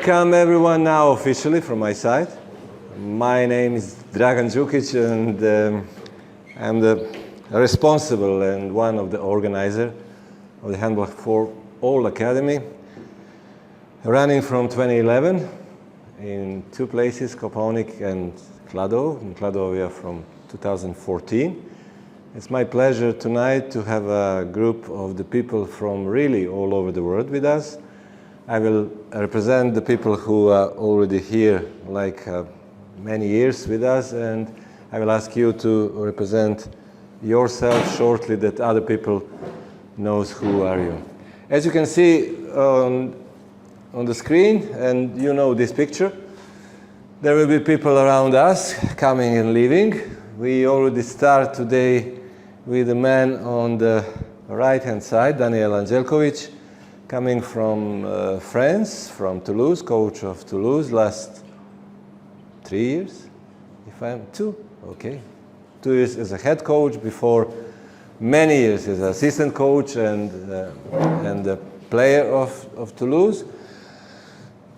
Welcome everyone now officially from my side. My name is Dragan Đukić and I'm the responsible and one of the organizers of the Handball for All Academy, running from 2011 in two places, Kopaonik and Kladovo. In Kladovo we are from 2014. It's my pleasure tonight to have a group of the people from really all over the world with us. I will represent the people who are already here like many years with us, and I will ask you to represent yourself shortly that other people knows who are you. As you can see on the screen, and you know this picture, there will be people around us coming and leaving. We already start today with the man on the right-hand side, Daniel Anđelković, coming from France, from Toulouse, coach of Toulouse last 3 years, if I'm 2, okay. 2 years as a head coach, before many years as assistant coach and a player of Toulouse.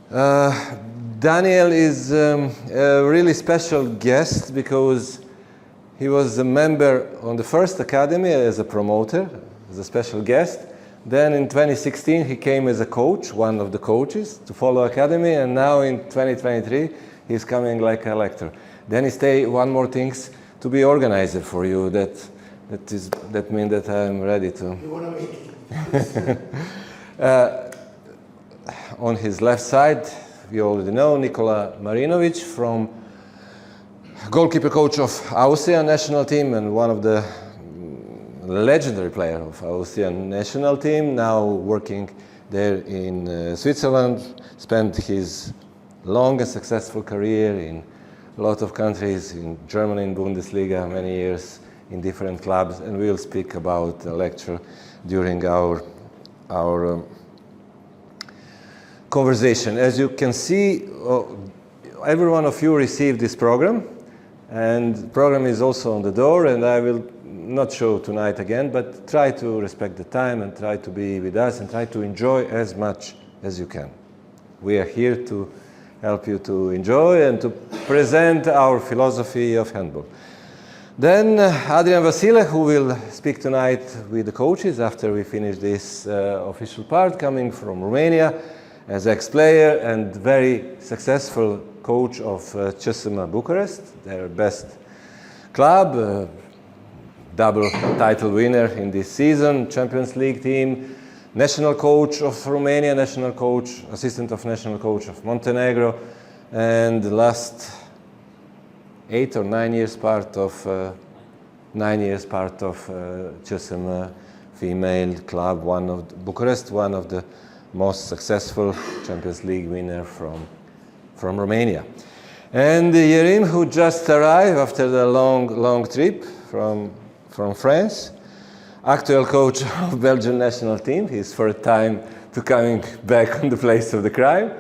Daniel is a really special guest because he was a member on the first academy as a promoter, as a special guest. Then in 2016 he came as a coach, one of the coaches to follow academy, and now in 2023 he's coming like a lecturer. Then he stay one more things to be organizer for you. That means that I'm ready to. You want to make on his left side, we already know Nikola Marinovic, from goalkeeper coach of Austrian national team and one of the legendary player of Austrian national team, now working there in Switzerland, spent his long and successful career in a lot of countries, in Germany, in Bundesliga, many years in different clubs, and we'll speak about the lecture during our conversation. As you can see, every one of you received this program, and the program is also on the door, and I will not show tonight again, but try to respect the time and try to be with us and try to enjoy as much as you can. We are here to help you to enjoy and to present our philosophy of handball. Then Adrian Vasile, who will speak tonight with the coaches after we finish this official part, coming from Romania as ex-player and very successful coach of CSM Bucharest, their best club, double title winner in this season, Champions League team, national coach of Romania, national coach, assistant of national coach of Montenegro, and the last 8 or 9 years part of CSM female club, one of Bucharest, one of the most successful Champions League winner from Romania. And Yerim, who just arrived after the long trip from France, actual coach of Belgian national team, his first time to coming back on the place of the crime,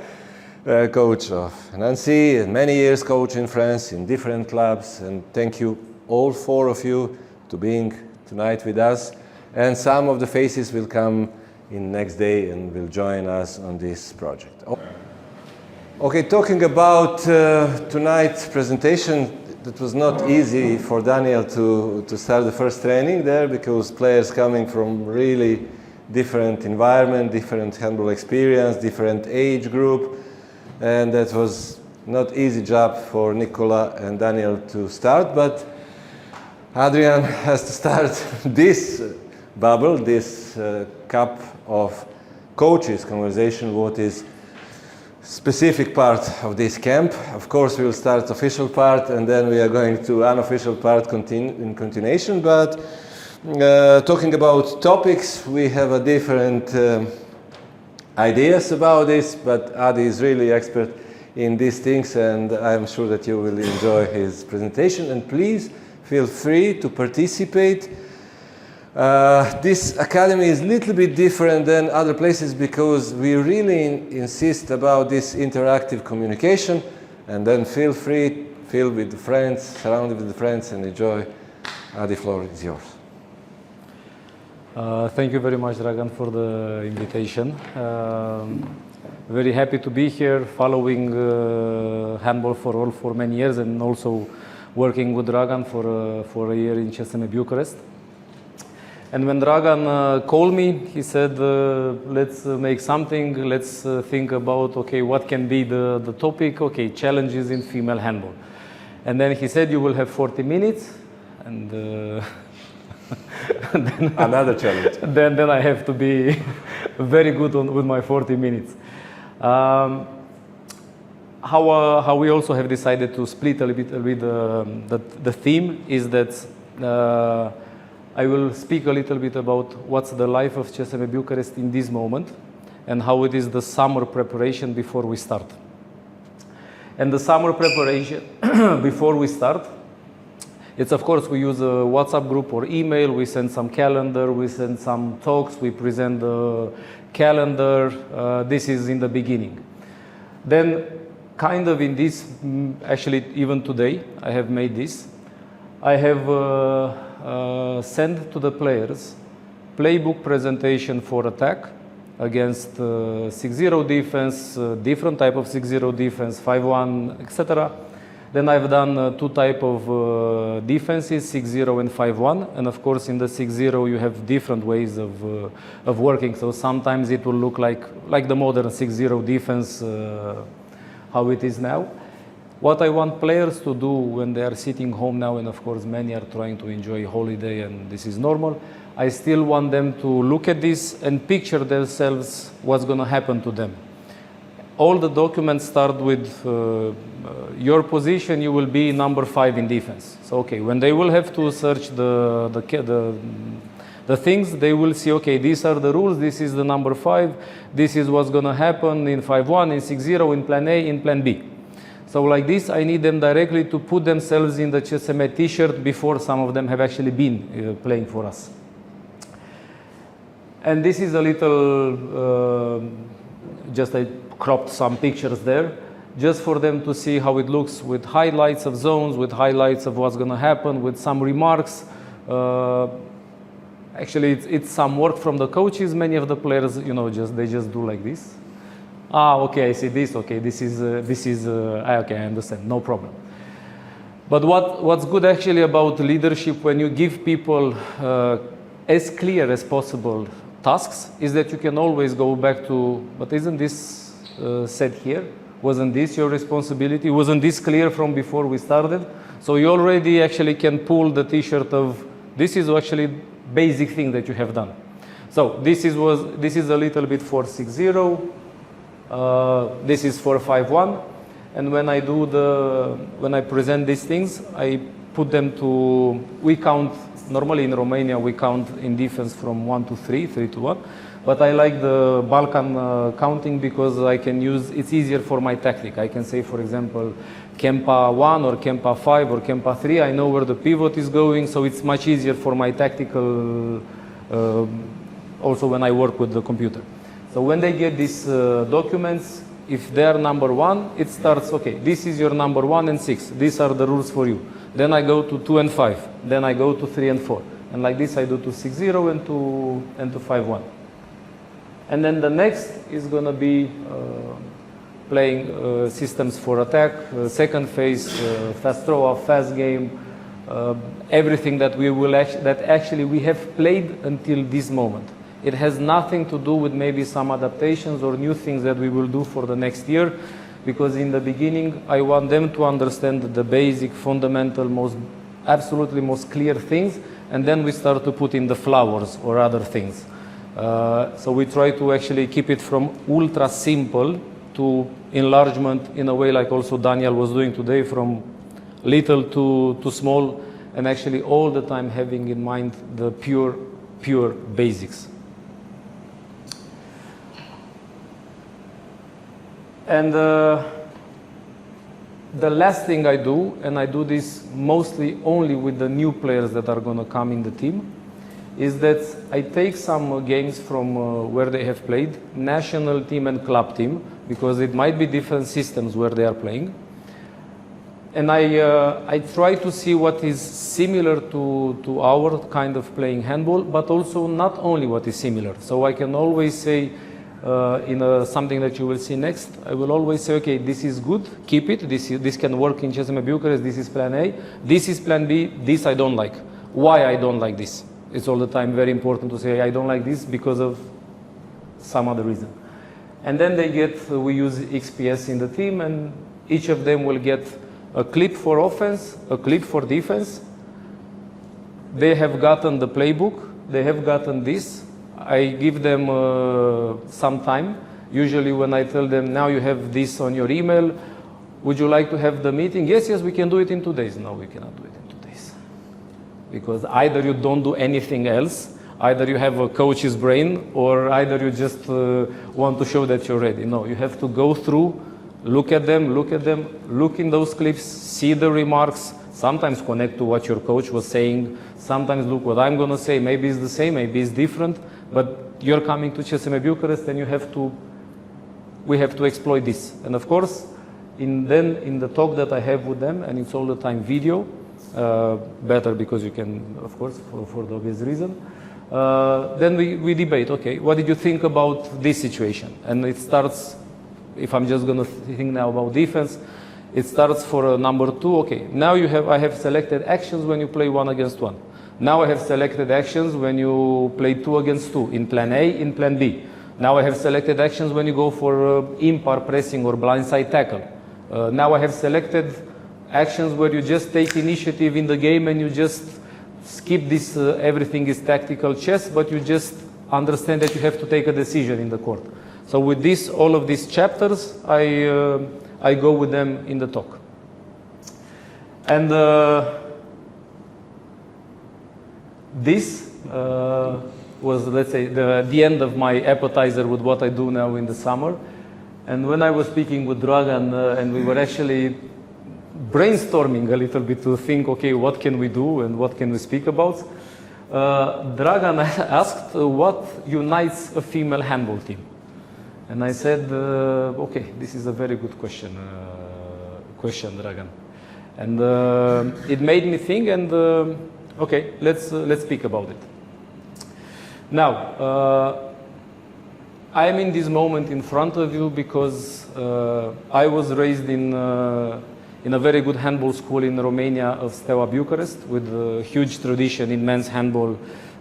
coach of Nancy, and many years coach in France in different clubs, and thank you all 4 of you to being tonight with us, and some of the faces will come in next day and will join us on this project. Okay, talking about tonight's presentation, it was not easy for Daniel to start the first training there because players coming from really different environment, different handball experience, different age group, and that was not easy job for Nikola and Daniel to start, but Adrian has to start this bubble, this cup of coaches conversation, what is specific part of this camp. Of course, we will start official part and then we are going to unofficial part in continuation, but talking about topics, we have a different ideas about this, but Adi is really expert in these things and I'm sure that you will enjoy his presentation, and please feel free to participate. This academy is a little bit different than other places because we really insist about this interactive communication, and then feel free, feel with the friends, surrounded with the friends, and enjoy. The floor is yours. Thank you very much, Dragan, for the invitation. Very happy to be here, following handball for all for many years, and also working with Dragan for a year in CSM Bucharest. And when Dragan called me, he said, let's make something, let's think about, okay, what can be the topic, okay, challenges in female handball. And then he said, you will have 40 minutes, and then, Another challenge. then I have to be very good with my 40 minutes. How we also have decided to split a little bit the theme is that I will speak a little bit about what's the life of CSM Bucharest in this moment and how it is the summer preparation before we start. And the summer preparation before we start, it's of course we use a WhatsApp group or email, we send some calendar, we send some talks, we present the calendar. This is in the beginning. Then kind of in this, actually even today, I have made this. I have sent to the players playbook presentation for attack against 6-0 defense, different type of 6-0 defense, 5-1, etc. Then I've done two type of defenses, 6-0 and 5-1. And of course, in the 6-0, you have different ways of working. So sometimes it will look like the modern 6-0 defense, how it is now. What I want players to do when they are sitting home now, and of course, many are trying to enjoy holiday, and this is normal, I still want them to look at this and picture themselves what's going to happen to them. All the documents start with your position, you will be number 5 in defense. So, okay, when they will have to search the things, they will see, okay, these are the rules, this is the number 5, this is what's going to happen in 5-1, in 6-0, in plan A, in plan B. So like this, I need them directly to put themselves in the CSM t-shirt before some of them have actually been playing for us. And this is a little, just I cropped some pictures there, just for them to see how it looks with highlights of zones, with highlights of what's going to happen, with some remarks. Actually, it's some work from the coaches. Many of the players, you know, they just do like this. Ah, okay, I see this. Okay, this is okay, I understand. No problem. But what's good actually about leadership when you give people as clear as possible tasks is that you can always go back to, but isn't this said here? Wasn't this your responsibility? Wasn't this clear from before we started? So you already actually can pull the t-shirt of, this is actually basic thing that you have done. So this is a little bit for 6-0. This is for 5-1. And when I present these things, I put them to, we count, normally in Romania, we count in defense from 1 to 3, 3 to 1. But I like the Balkan counting because I can use, it's easier for my tactic. I can say, for example, Kempa 1 or Kempa 5 or Kempa 3. I know where the pivot is going, so it's much easier for my tactical, also when I work with the computer. So when they get these documents, if they are number 1, it starts, okay, this is your number 1 and 6. These are the rules for you. Then I go to 2 and 5. Then I go to 3 and 4. And like this I do to 6-0 and to 5-1. And then the next is going to be playing systems for attack, second phase, fast throw-off, fast game, everything that actually we have played until this moment. It has nothing to do with maybe some adaptations or new things that we will do for the next year, because in the beginning I want them to understand the basic, fundamental, absolutely most clear things, and then we start to put in the flowers or other things. So we try to actually keep it from ultra simple to enlargement in a way like also Daniel was doing today, from little to small, and actually all the time having in mind the pure basics. And the last thing I do, and I do this mostly only with the new players that are going to come in the team, is that I take some games from where they have played, national team and club team, because it might be different systems where they are playing. And I try to see what is similar to our kind of playing handball, but also not only what is similar. So I can always say, something that you will see next, I will always say, okay, this is good, keep it, this can work in CSM Bucharest, this is plan A, this is plan B, this I don't like. Why I don't like this? It's all the time very important to say, I don't like this because of some other reason. And then we use XPS in the team, and each of them will get a clip for offense, a clip for defense. They have gotten the playbook, they have gotten this. I give them some time. Usually when I tell them, now you have this on your email, would you like to have the meeting? Yes, we can do it in 2 days. No, we cannot do it in 2 days. Because either you don't do anything else, either you have a coach's brain, or either you just want to show that you're ready. No, you have to go through, look at them, look in those clips, see the remarks, sometimes connect to what your coach was saying, sometimes look what I'm going to say, maybe it's the same, maybe it's different, but you're coming to CSM Bucharest and we have to exploit this. And of course, in the talk that I have with them, and it's all the time video, better because you can, of course, for the obvious reason, then we debate, okay, what did you think about this situation? And it starts, if I'm just going to think now about defense, it starts for number 2, okay, now I have selected actions when you play 1 against 1. Now I have selected actions when you play 2 against 2, in plan A, in plan B. Now I have selected actions when you go for impar pressing or blindside tackle. Now I have selected actions where you just take initiative in the game and you just skip this, everything is tactical chess, but you just understand that you have to take a decision in the court. So with this, all of these chapters, I go with them in the talk. And this was, let's say, the end of my appetizer with what I do now in the summer. And when I was speaking with Dragan, and we were actually brainstorming a little bit to think, okay, what can we do and what can we speak about? Dragan asked what unites a female handball team. And I said, okay, this is a very good question, Dragan. And it made me think, and okay, let's speak about it. Now, I am in this moment in front of you because I was raised in a very good handball school in Romania of Steaua Bucharest, with a huge tradition in men's handball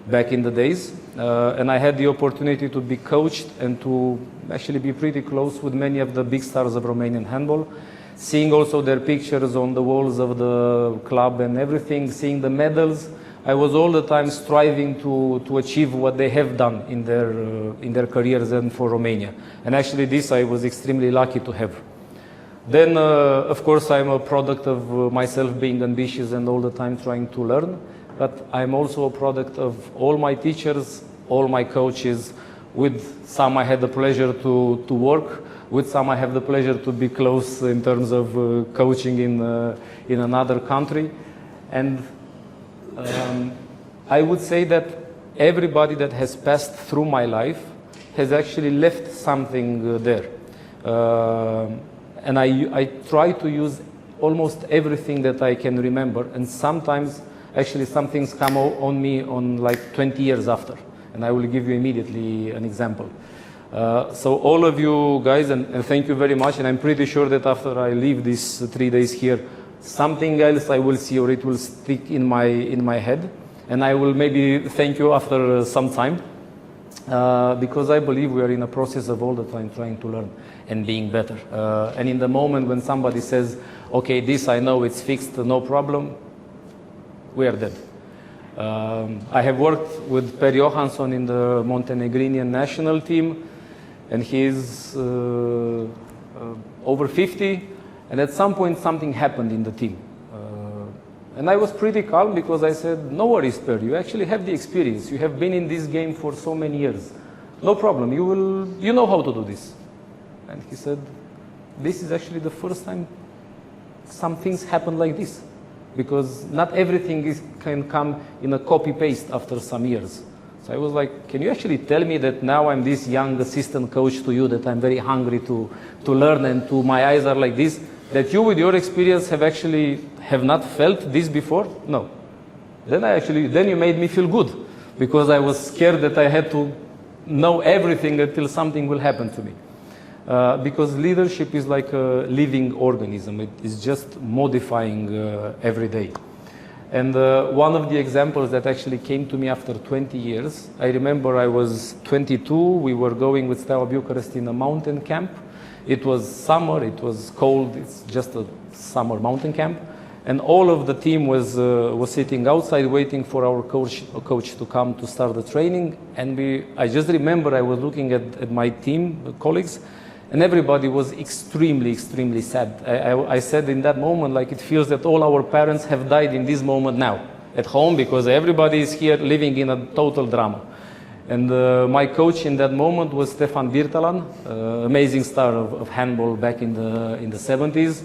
back in the days. And I had the opportunity to be coached and to actually be pretty close with many of the big stars of Romanian handball, seeing also their pictures on the walls of the club and everything, seeing the medals. I was all the time striving to achieve what they have done in their careers and for Romania. And actually this I was extremely lucky to have. Then, of course, I'm a product of myself being ambitious and all the time trying to learn. But I'm also a product of all my teachers, all my coaches. With some I had the pleasure to work. With some I have the pleasure to be close in terms of coaching in another country. And I would say that everybody that has passed through my life has actually left something there. And I try to use almost everything that I can remember. And sometimes, actually, some things come on me on like 20 years after. And I will give you immediately an example. So all of you guys, and thank you very much. And I'm pretty sure that after I leave these 3 days here, something else I will see, or it will stick in my head. And I will maybe thank you after some time. Because I believe we are in a process of all the time trying to learn and being better. And in the moment when somebody says, okay, this I know, it's fixed, no problem, we are dead. I have worked with Per Johansson in the Montenegrinian national team, and he's over 50, and at some point something happened in the team. And I was pretty calm because I said, no worries, Per, you actually have the experience. You have been in this game for so many years. No problem, you know how to do this. And he said, this is actually the first time some things happen like this. Because not everything can come in a copy-paste after some years. So I was like, can you actually tell me that now I'm this young assistant coach to you, that I'm very hungry to learn, and my eyes are like this, that you with your experience have not felt this before? No. Then you made me feel good, because I was scared that I had to know everything until something will happen to me. Because leadership is like a living organism. It is just modifying every day. And one of the examples that actually came to me after 20 years, I remember I was 22, we were going with Steaua Bucharest in a mountain camp. It was summer, it was cold, it's just a summer mountain camp. And all of the team was sitting outside waiting for our coach to come to start the training. And I just remember I was looking at my team, colleagues, and everybody was extremely, extremely sad. I said in that moment, like, it feels that all our parents have died in this moment now at home, because everybody is here living in a total drama. And my coach in that moment was Stefan Birtalan, amazing star of handball back in the 70s.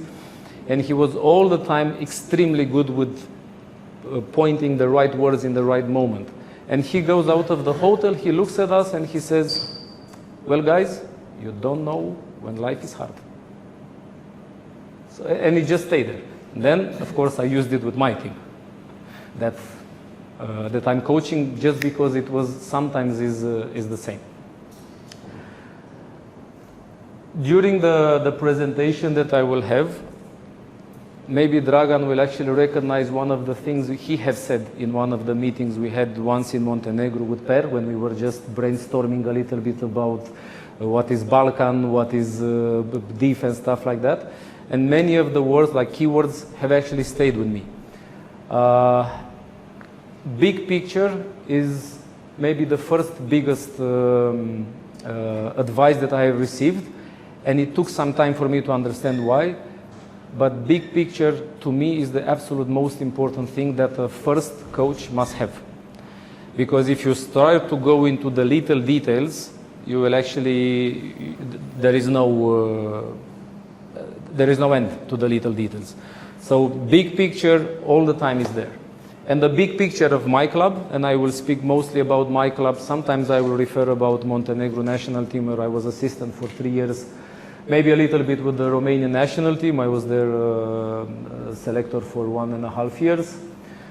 And he was all the time extremely good with pointing the right words in the right moment. And he goes out of the hotel, he looks at us and he says, well guys, you don't know when life is hard. So, and he just stayed there. And then, of course, I used it with my team. That I'm coaching, just because it was sometimes is the same. During the presentation that I will have, maybe Dragan will actually recognize one of the things he had said in one of the meetings we had once in Montenegro with Per, when we were just brainstorming a little bit about what is Balkan, what is defense, stuff like that. And many of the words, like keywords, have actually stayed with me. Big picture is maybe the first biggest advice that I have received, and it took some time for me to understand why. But big picture to me is the absolute most important thing that a first coach must have. Because if you start to go into the little details, you will actually, there is no end to the little details. So big picture all the time is there. And the big picture of my club, and I will speak mostly about my club, sometimes I will refer about Montenegro national team, where I was assistant for 3 years, maybe a little bit with the Romanian national team. I was their selector for 1.5 years.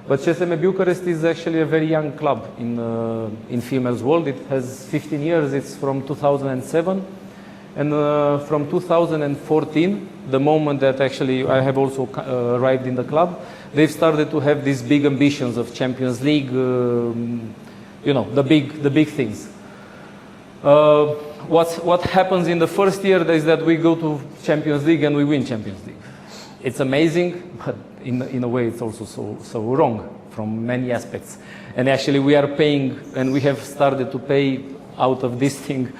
But CSM Bucharest is actually a very young club in females world. It has 15 years, it's from 2007. And from 2014, the moment that actually I have also arrived in the club, they've started to have these big ambitions of Champions League, you know, the big things. What happens in the first year is that we go to Champions League and we win Champions League. It's amazing, but in a way it's also so wrong from many aspects. And actually we are paying, and we have started to pay out of this thing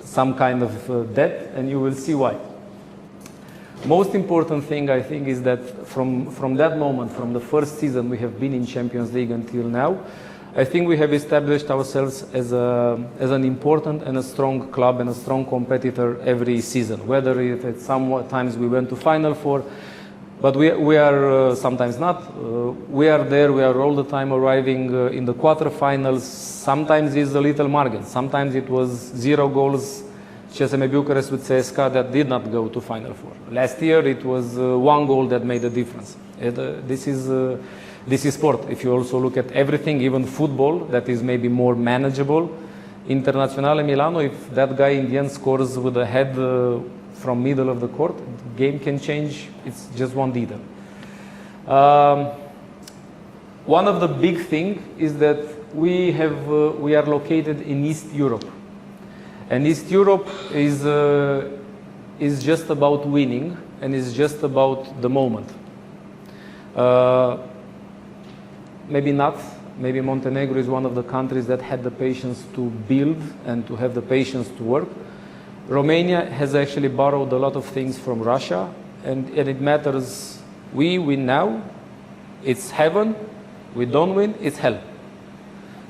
some kind of debt, and you will see why. Most important thing, I think, is that from that moment, from the first season we have been in Champions League until now, I think we have established ourselves as an important and a strong club and a strong competitor every season. Whether at some times we went to Final Four, but we are sometimes not. We are there, we are all the time arriving in the quarterfinals. Sometimes it's a little margin. Sometimes it was 0 goals, CSM Bucharest with CSKA, that did not go to Final Four. Last year it was 1 goal that made a difference. This is sport. If you also look at everything, even football, that is maybe more manageable. Internazionale Milano, if that guy in the end scores with a head from middle of the court, the game can change. It's just one detail. One of the big things is that we are located in East Europe. And East Europe is just about winning, and is just about the moment. Maybe not. Maybe Montenegro is one of the countries that had the patience to build and to have the patience to work. Romania has actually borrowed a lot of things from Russia, and it matters. We win now, it's heaven. We don't win, it's hell.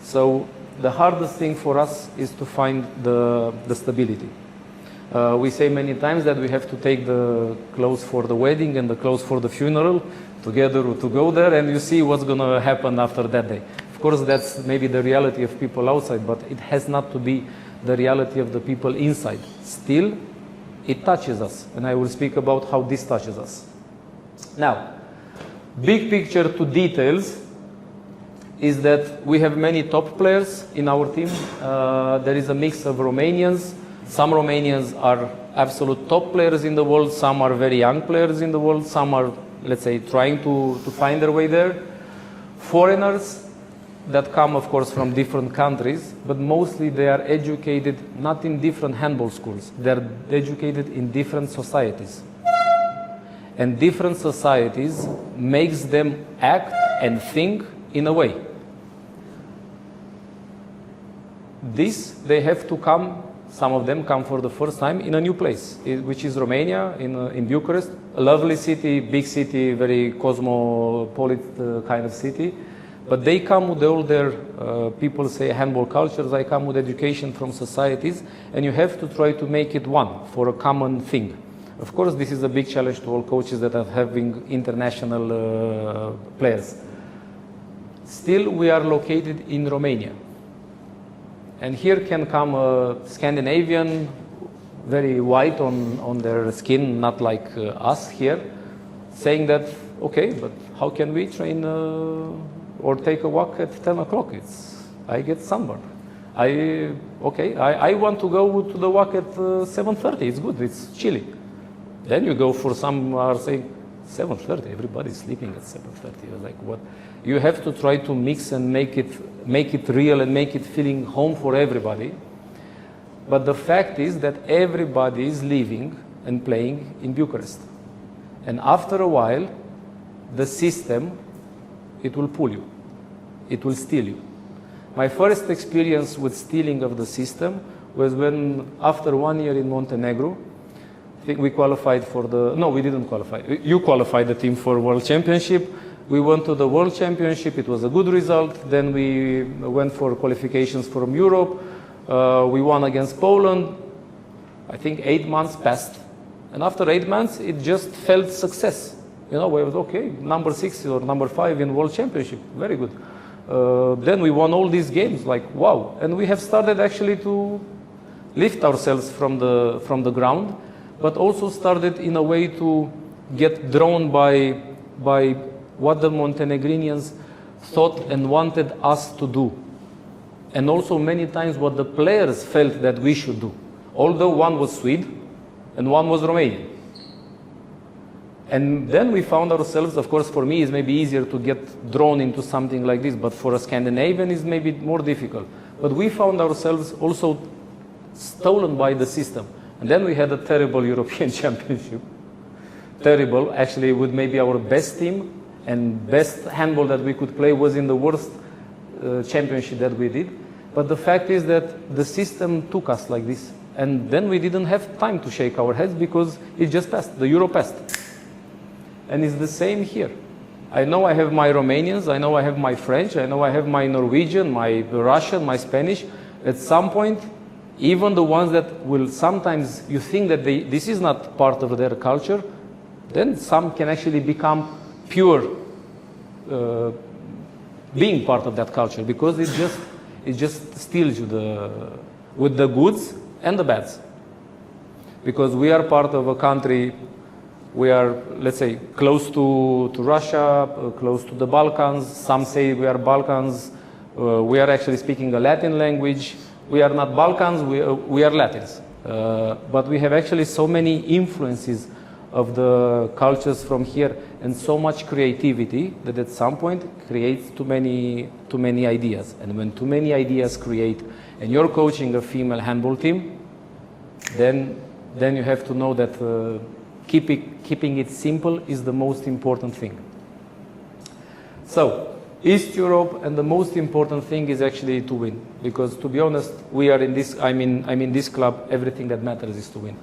So the hardest thing for us is to find the stability. We say many times that we have to take the clothes for the wedding and the clothes for the funeral together to go there, and you see what's going to happen after that day. Of course, that's maybe the reality of people outside, but it has not to be the reality of the people inside. Still, it touches us, and I will speak about how this touches us. Now, big picture to details is that we have many top players in our team. There is a mix of Romanians. Some Romanians are absolute top players in the world. Some are very young players in the world. Some are, let's say, trying to find their way there. Foreigners that come, of course, from different countries, but mostly they are educated not in different handball schools. They are educated in different societies. And different societies makes them act and think in a way. They have to come, some of them come for the first time in a new place, which is Romania, in Bucharest, a lovely city, big city, very cosmopolitan kind of city. But they come with all their, people say handball cultures, they come with education from societies, and you have to try to make it one for a common thing. Of course, this is a big challenge to all coaches that are having international players. Still, we are located in Romania. And here can come a Scandinavian, very white on their skin, not like us here, saying that, okay, but how can we train or take a walk at 10 o'clock? I get sunburned. I want to go to the walk at 7:30. It's good, it's chilly. Then you go for some are saying 7:30. Everybody's sleeping at 7:30. You're like, what? You have to try to mix and make it real and make it feeling home for everybody. But the fact is that everybody is living and playing in Bucharest. And after a while, the system, it will pull you. It will steal you. My first experience with stealing of the system was when, after 1 year in Montenegro, I think we qualified for no, we didn't qualify. You qualified the team for World Championship. We went to the World Championship. It was a good result. Then we went for qualifications from Europe. We won against Poland. I think 8 months passed. And after 8 months, it just felt success. You know, we was okay, number 6 or number 5 in World Championship. Very good. Then we won all these games, like, wow. And we have started actually to lift ourselves from the ground, but also started in a way to get drawn by what the Montenegrinians thought and wanted us to do. And also many times what the players felt that we should do. Although one was Swede and one was Romanian. And then we found ourselves, of course for me it's maybe easier to get drawn into something like this, but for a Scandinavian it's maybe more difficult. But we found ourselves also stolen by the system. And then we had a terrible European Championship. Terrible, actually, with maybe our best team and best handball that we could play was in the worst championship that we did. But the fact is that the system took us like this. And then we didn't have time to shake our heads because it just passed, the Euro passed. And it's the same here. I know I have my Romanians, I know I have my French, I know I have my Norwegian, my Russian, my Spanish. At some point, even the ones that will sometimes, you think that this is not part of their culture, then some can actually become pure being part of that culture, because it just steals you with the goods and the bads. Because we are part of a country, we are, let's say, close to Russia, close to the Balkans. Some say we are Balkans. We are actually speaking a Latin language. We are not Balkans, we are Latins. But we have actually so many influences of the cultures from here and so much creativity that at some point creates too many ideas. And when too many ideas create, and you're coaching a female handball team, then you have to know that keeping it simple is the most important thing. So, East Europe, and the most important thing is actually to win. Because to be honest, we are in this, I'm in this club, everything that matters is to win.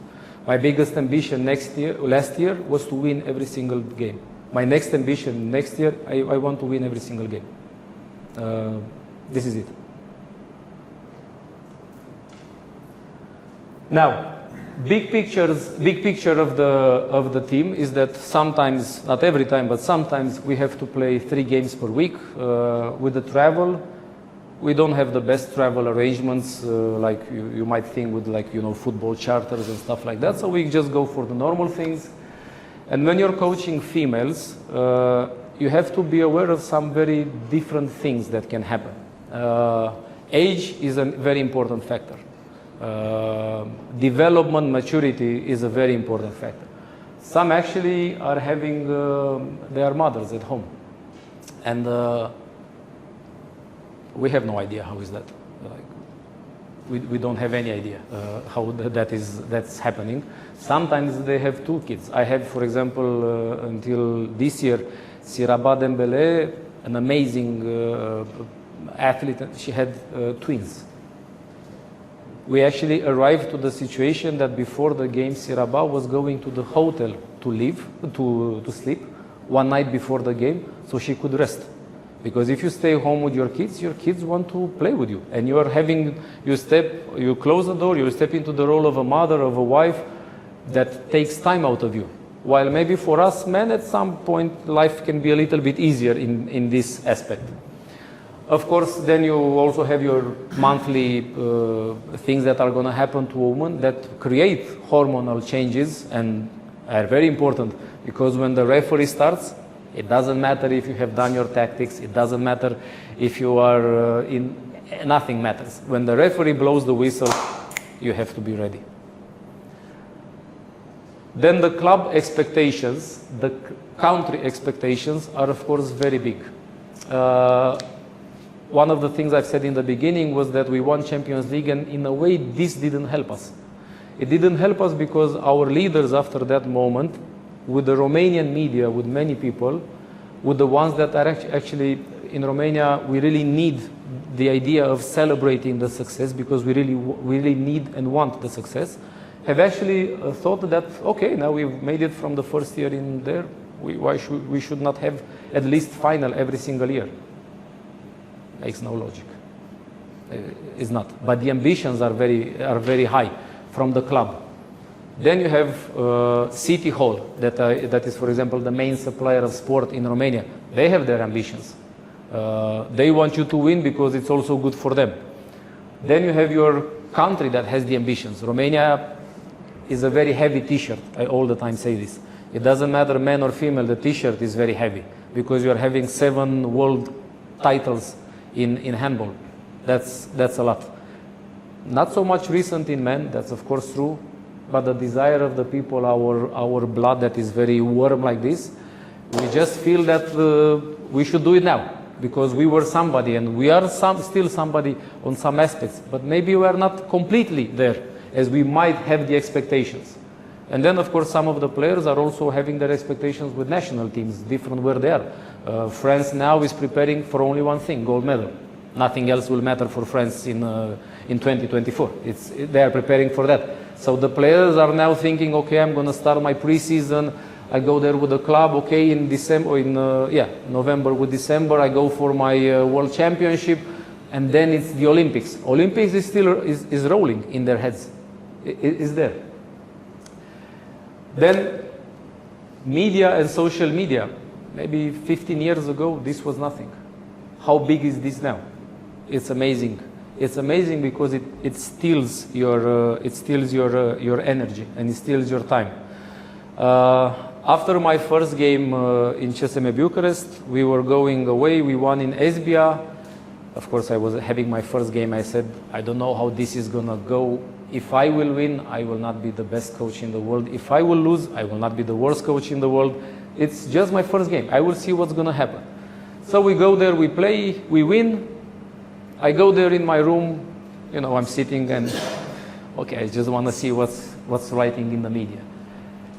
My biggest ambition last year was to win every single game. My next ambition next year, I want to win every single game. This is it. Now, big picture of the team is that sometimes, not every time, but sometimes we have to play 3 games per week. With the travel, we don't have the best travel arrangements like you might think with, like, you know, football charters and stuff like that. So we just go for the normal things. And when you're coaching females, you have to be aware of some very different things that can happen. Age is a very important factor. Development, maturity is a very important factor. Some actually are having their mothers at home, and we have no idea how is that. We don't have any idea how that's happening. Sometimes they have 2 kids. I had, for example, until this year, Siraba Dembele, an amazing athlete. She had twins. We actually arrived to the situation that before the game, Siraba was going to the hotel to sleep one night before the game, so she could rest. Because if you stay home with your kids want to play with you, and you close the door, you step into the role of a mother, of a wife, that takes time out of you. While maybe for us men, at some point, life can be a little bit easier in this aspect. Of course, then you also have your monthly things that are going to happen to a woman that create hormonal changes and are very important, because when the referee starts, it doesn't matter if you have done your tactics, it doesn't matter if you are nothing matters. When the referee blows the whistle, you have to be ready. Then the club expectations, the country expectations are of course very big. One of the things I've said in the beginning was that we won Champions League, and in a way this didn't help us. It didn't help us because our leaders after that moment, with the Romanian media, with many people, with the ones that are actually in Romania, we really need the idea of celebrating the success, because we really need and want the success, have actually thought that, okay, now we've made it from the first year in there, we should not have at least final every single year. Makes no logic. It's not. But the ambitions are very high from the club. Then you have City Hall, that is, for example, the main supplier of sport in Romania. They have their ambitions. They want you to win because it's also good for them. Then you have your country that has the ambitions. Romania is a very heavy t-shirt. I all the time say this. It doesn't matter man or female, the t-shirt is very heavy, because you are having 7 world titles in handball. That's a lot. Not so much recent in men, that's of course true, but the desire of the people, our blood that is very warm like this, we just feel that we should do it now, because we were somebody, and we are still somebody on some aspects, but maybe we are not completely there as we might have the expectations. And then of course some of the players are also having their expectations with national teams, different where they are. France now is preparing for only one thing, gold medal. Nothing else will matter for France in 2024. They are preparing for that. So the players are now thinking, okay, I'm going to start my pre-season. I go there with the club, okay, in December, November with December, I go for my World Championship, and then it's the Olympics. Olympics is still is rolling in their heads. It is there. Then media and social media. Maybe 15 years ago, this was nothing. How big is this now? It's amazing. It's amazing because it steals your energy, and it steals your time. After my first game in CSM Bucharest, we were going away. We won in Esbia. Of course, I was having my first game. I said, I don't know how this is gonna go. If I will win, I will not be the best coach in the world. If I will lose, I will not be the worst coach in the world. It's just my first game. I will see what's gonna happen. So we go there, we play, we win. I go there in my room, I'm sitting and, okay, I just want to see what's writing in the media.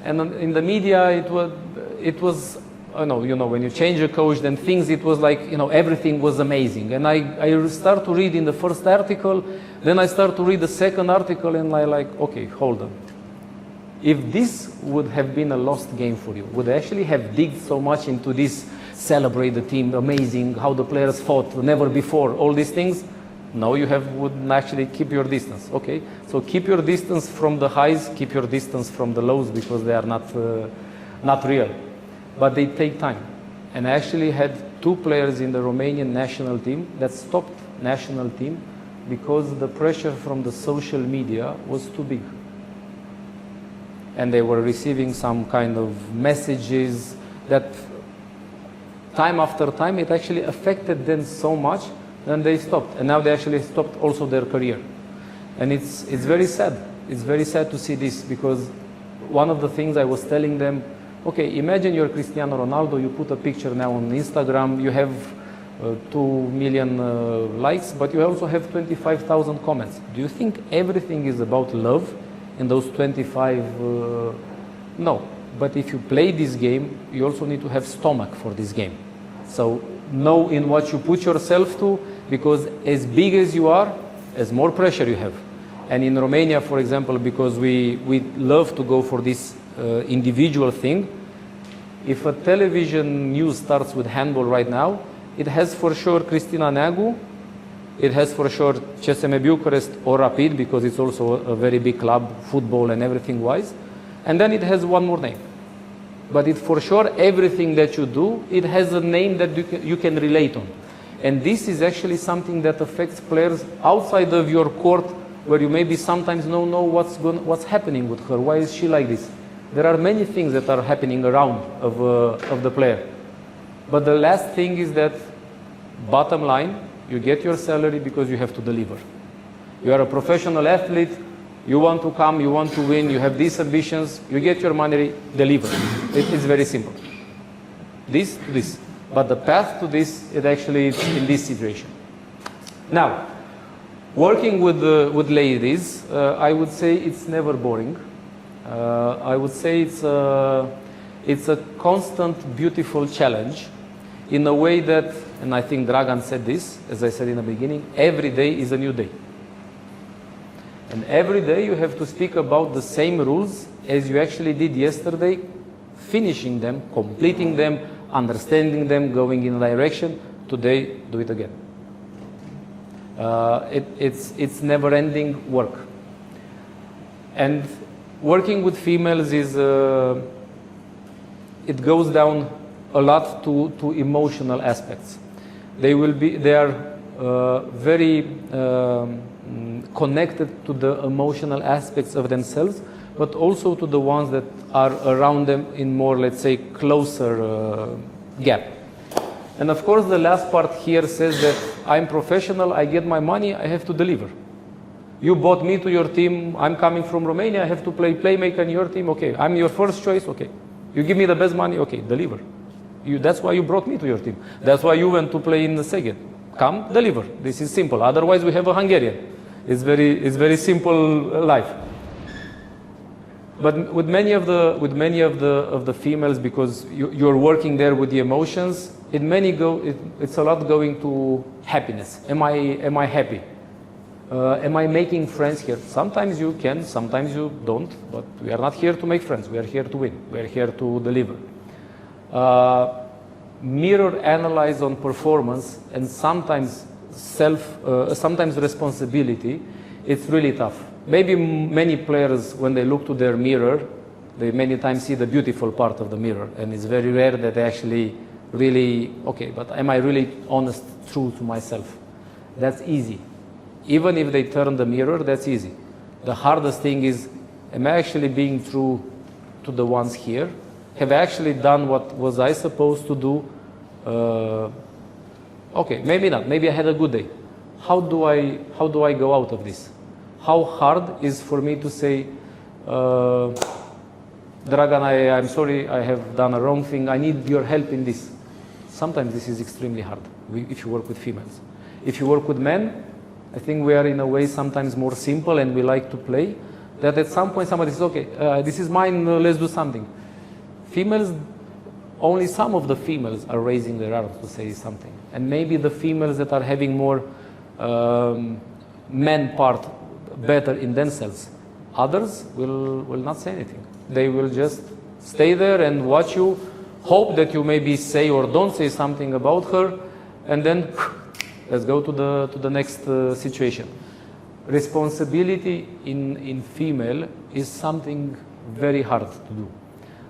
And in the media, it was when you change a coach, then it was like, everything was amazing. And I start to read in the first article, then I start to read the second article, and I like, okay, hold on. If this would have been a lost game for you, would actually have digged so much into this, celebrate the team, amazing, how the players fought, never before, all these things, no, would actually keep your distance. Okay, so keep your distance from the highs, keep your distance from the lows, because they are not real. But they take time. And I actually had 2 players in the Romanian national team that stopped national team because the pressure from the social media was too big. And they were receiving some kind of messages that time after time, it actually affected them so much, and they stopped. And now they actually stopped also their career. And it's very sad. It's very sad to see this, because one of the things I was telling them, okay, imagine you're Cristiano Ronaldo, you put a picture now on Instagram, you have 2 million likes, but you also have 25,000 comments. Do you think everything is about love in those 25? No. But if you play this game, you also need to have stomach for this game. So know in what you put yourself to, because as big as you are, as more pressure you have. And in Romania, for example, because we love to go for this individual thing, if a television news starts with handball right now, it has for sure Cristina Neagu, it has for sure CSM Bucharest or Rapid, because it's also a very big club, football and everything wise. And then it has one more name. But it for sure, everything that you do, it has a name that you can relate on. And this is actually something that affects players outside of your court, where you maybe sometimes don't know what's happening with her. Why is she like this? There are many things that are happening around of the player. But the last thing is that, bottom line, you get your salary because you have to deliver. You are a professional athlete, you want to come, you want to win, you have these ambitions, you get your money, deliver. It's very simple. This. But the path to this, it actually is in this situation. Now, working with ladies, I would say it's never boring. I would say it's a constant, beautiful challenge, in a way that, and I think Dragan said this, as I said in the beginning, every day is a new day. And every day you have to speak about the same rules as you actually did yesterday, finishing them, completing them, understanding them, going in a direction. Today, do it again. It's never-ending work. And working with females is, it goes down a lot to emotional aspects. They are very connected to the emotional aspects of themselves, but also to the ones that are around them in more, let's say, closer gap. And of course, the last part here says that I'm professional, I get my money, I have to deliver. You bought me to your team, I'm coming from Romania, I have to play playmaker in your team, okay. I'm your first choice, okay. You give me the best money, okay, deliver. That's why you brought me to your team. That's why you went to play in the Szeged. Come, deliver. This is simple. Otherwise, we have a Hungarian. It's very simple life. But with many of the females, because you're working there with the emotions, it's a lot going to happiness. Am I happy? Am I making friends here? Sometimes you can, sometimes you don't. But we are not here to make friends. We are here to win. We are here to deliver. Mirror analyze on performance, and sometimes sometimes responsibility. It's really tough. Maybe many players, when they look to their mirror, they many times see the beautiful part of the mirror, and it's very rare that they actually really, okay, but am I really honest, true to myself? That's easy. Even if they turn the mirror, that's easy. The hardest thing is, am I actually being true to the ones here? Have I actually done what was I supposed to do? Okay, maybe not. Maybe I had a good day. How do I go out of this? How hard is for me to say, Dragan, I'm sorry, I have done a wrong thing. I need your help in this. Sometimes this is extremely hard if you work with females. If you work with men, I think we are in a way sometimes more simple, and we like to play. That at some point somebody says, okay, this is mine, let's do something. Females, only some of the females are raising their arms to say something. And maybe the females that are having more men part better in themselves, others will not say anything. They will just stay there and watch you, hope that you maybe say or don't say something about her, and then let's go to the next situation. Responsibility in female is something very hard to do.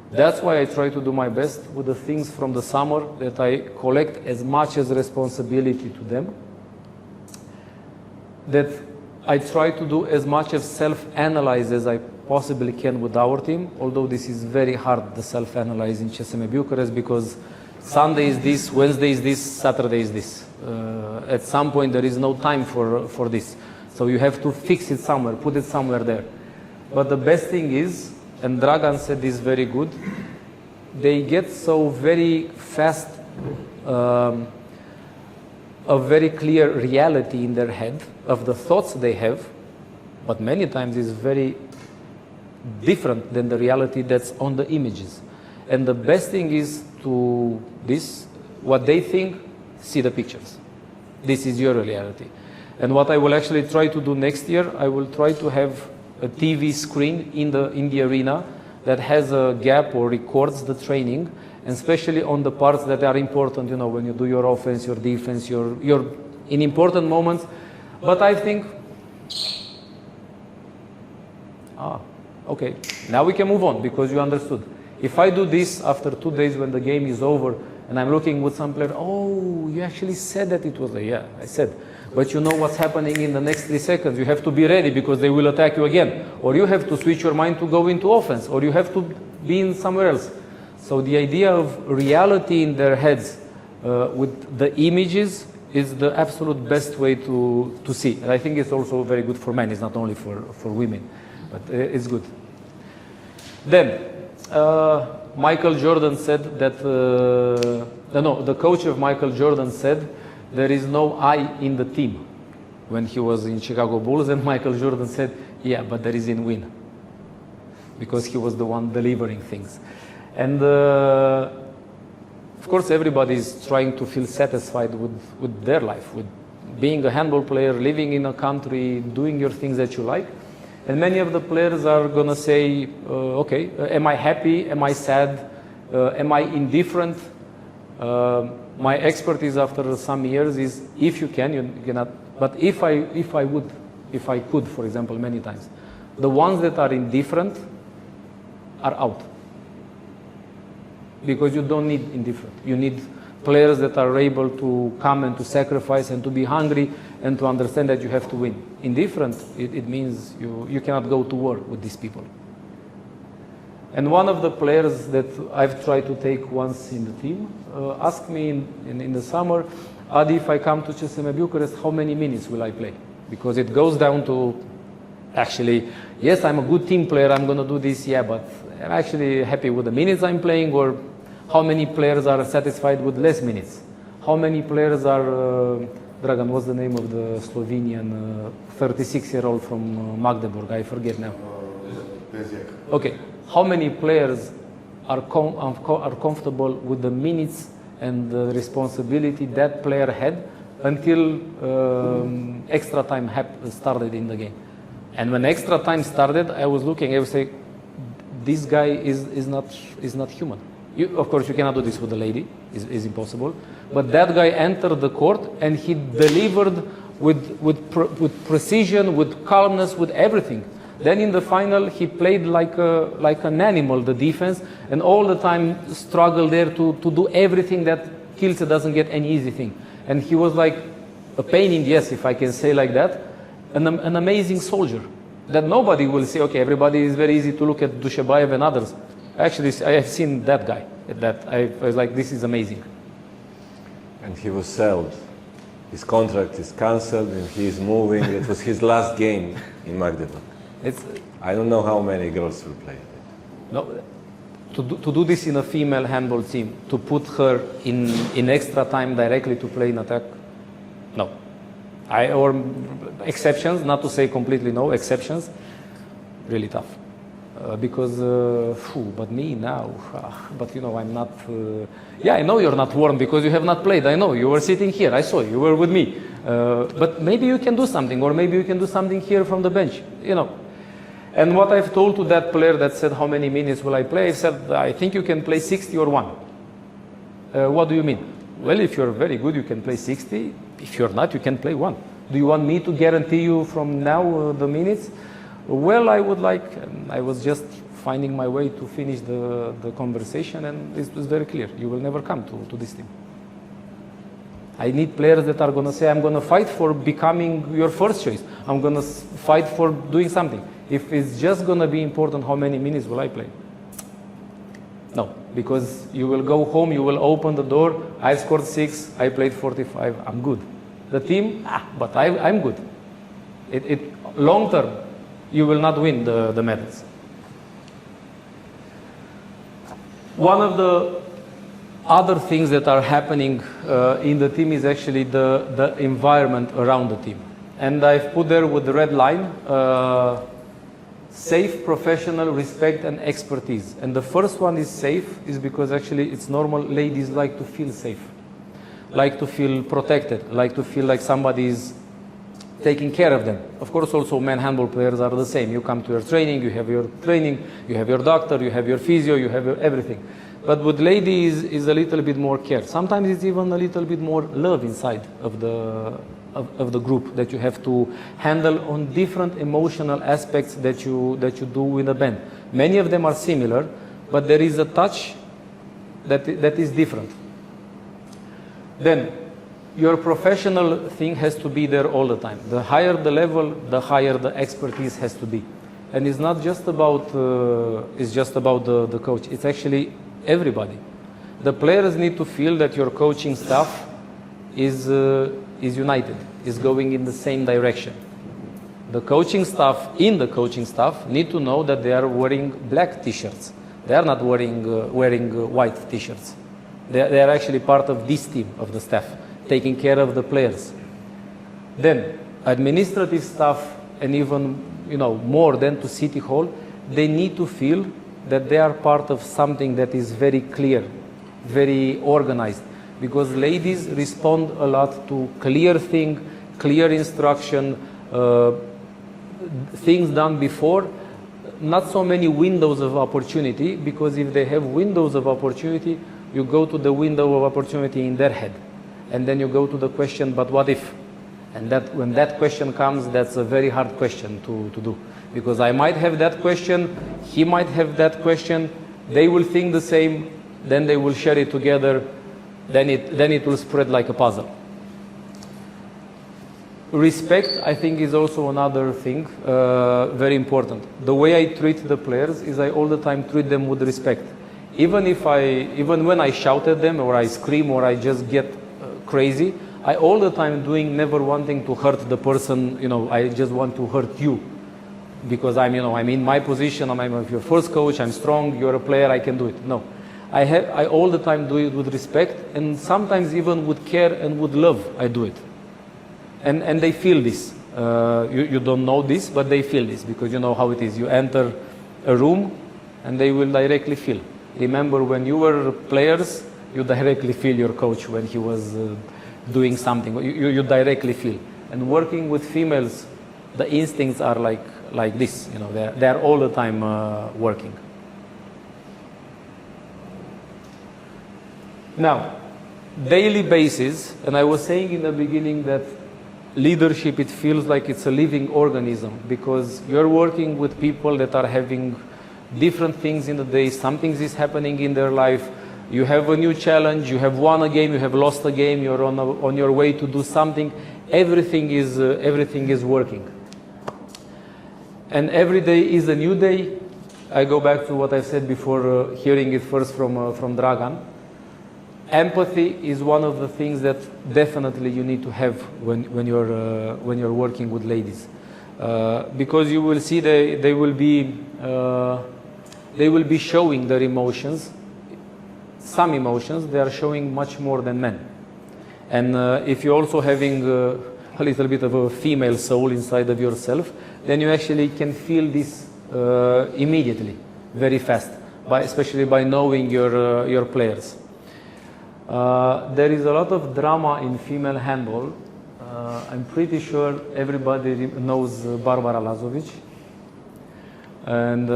That's why I try to do my best with the things from the summer, that I collect as much as responsibility to them, that I try to do as much of self-analyze as I possibly can with our team, although this is very hard, the self-analyze in CSM Bucharest, because Sunday is this, Wednesday is this, Saturday is this. At some point there is no time for this. So you have to fix it somewhere, put it somewhere there. But the best thing is, and Dragan said this very good, they get so very fast a very clear reality in their head of the thoughts they have, but many times is very different than the reality that's on the images. And the best thing is to this, what they think, see the pictures. This is your reality. And what I will actually try to do next year, I will try to have a TV screen in the arena that has a gap or records the training, and especially on the parts that are important, you know, when you do your offense, your defense, your in important moments. But I think, okay, now we can move on because you understood. If I do this after 2 days when the game is over and I'm looking with some player, oh, you actually said that it was a, yeah, I said. But you know what's happening in the next 3 seconds. You have to be ready because they will attack you again. Or you have to switch your mind to go into offense. Or you have to be in somewhere else. So the idea of reality in their heads with the images is the absolute best way to see. And I think it's also very good for men. It's not only for women. But it's good. Then, Michael Jordan said that, the coach of Michael Jordan said, there is no I in the team when he was in Chicago Bulls, and Michael Jordan said, yeah, but there is in win. Because he was the one delivering things. And of course everybody is trying to feel satisfied with their life, with being a handball player, living in a country, doing your things that you like. And many of the players are going to say, okay, am I happy? Am I sad? Am I indifferent? My expertise after some years is, if you can, you cannot. But if I could, for example, many times, the ones that are indifferent are out. Because you don't need indifferent. You need players that are able to come and to sacrifice and to be hungry and to understand that you have to win. Indifferent, it means you cannot go to war with these people. And one of the players that I've tried to take once in the team asked me in the summer, Adi, if I come to CSM Bucharest, how many minutes will I play? Because it goes down to, actually, yes, I'm a good team player, I'm going to do this, yeah, but I'm actually happy with the minutes I'm playing, or how many players are satisfied with less minutes? How many players are, Dragan, what's the name of the Slovenian 36-year-old from Magdeburg? I forget now. Okay. How many players are comfortable with the minutes and the responsibility that player had until extra time started in the game? And when extra time started, I was looking, I would say, this guy is not human. Of course, you cannot do this with a lady, it's impossible. But that guy entered the court and he delivered with precision, with calmness, with everything. Then in the final, he played like an animal, the defense, and all the time struggled there to do everything that Kielce doesn't get any easy thing. And he was like a pain in the ass, if I can say like that, an amazing soldier. That nobody will say, okay, everybody is very easy to look at Dushebaev and others. Actually, I have seen that guy. I was like, this is amazing. And he was sold. His contract is cancelled and he is moving. It was his last game in Magdeburg. I don't know how many girls will play. No, to do this in a female handball team, to put her in extra time directly to play in attack, no. Or exceptions, not to say completely no, exceptions, really tough. Because, but me now, but you know, I'm not, yeah, I know you're not warm because you have not played, I know, you were sitting here, I saw you were with me. But maybe you can do something, or maybe you can do something here from the bench, you know. And what I've told to that player that said, how many minutes will I play? I said, I think you can play 60 or 1. What do you mean? Well, if you're very good, you can play 60. If you're not, you can play 1. Do you want me to guarantee you from now the minutes? Well, I would like, and I was just finding my way to finish the conversation, and it was very clear. You will never come to this team. I need players that are going to say, I'm going to fight for becoming your first choice. I'm going to fight for doing something. If it's just going to be important how many minutes will I play, No, because you will go home, you will open the door, I scored 6, I played 45, I'm good. The team, but I'm good. Long term, you will not win the medals. One of the other things that are happening in the team is actually the environment around the team. And I've put there with the red line, safe, professional, respect, and expertise. And the first one is safe, is because actually it's normal. Ladies like to feel safe, like to feel protected, like to feel like somebody is taking care of them. Of course, also men handball players are the same. You come to your training, you have your training, you have your doctor, you have your physio, you have your everything. But with ladies is a little bit more care. Sometimes it's even a little bit more love inside of the group that you have to handle on different emotional aspects that you do with a band. Many of them are similar, but there is a touch that is different. Then your professional thing has to be there all the time. The higher the level, the higher the expertise has to be. And it's not just about the coach. It's actually everybody. The players need to feel that your coaching staff is united, is going in the same direction. The coaching staff need to know that they are wearing black t-shirts. They are not wearing white t-shirts. They are actually part of this team of the staff, taking care of the players. Then administrative staff, and even more than to City Hall, they need to feel that they are part of something that is very clear, very organized. Because ladies respond a lot to clear thing, clear instruction, things done before. Not so many windows of opportunity, because if they have windows of opportunity, you go to the window of opportunity in their head. And then you go to the question, but what if? And when that question comes, that's a very hard question to do. Because I might have that question, he might have that question, they will think the same, then they will share it together, then it will spread like a puzzle. Respect, I think, is also another thing, very important. The way I treat the players is I all the time treat them with respect. Even when I shout at them, or I scream, or I just get crazy, I all the time never wanting to hurt the person, I just want to hurt you. Because I'm in my position, I'm your first coach, I'm strong, you're a player, I can do it. No. I all the time do it with respect, and sometimes even with care and with love, I do it. And they feel this. You don't know this, but they feel this, because you know how it is. You enter a room, and they will directly feel. Remember, when you were players, you directly feel your coach when he was doing something. You directly feel. And working with females, the instincts are like this. They're all the time working. Now, daily basis, and I was saying in the beginning that leadership, it feels like it's a living organism, because you're working with people that are having different things in the day. Something is happening in their life. You have a new challenge. You have won a game. You have lost a game. You're on your way to do something. Everything is working. And every day is a new day. I go back to what I said before, hearing it first from Dragan. Empathy is one of the things that definitely you need to have when you're working with ladies, because you will see they will be showing their emotions. Some emotions they are showing much more than men, and if you're also having a little bit of a female soul inside of yourself, then you actually can feel this immediately, very fast, especially by knowing your players. There is a lot of drama in female handball. I'm pretty sure everybody knows Barbara Lazovic. And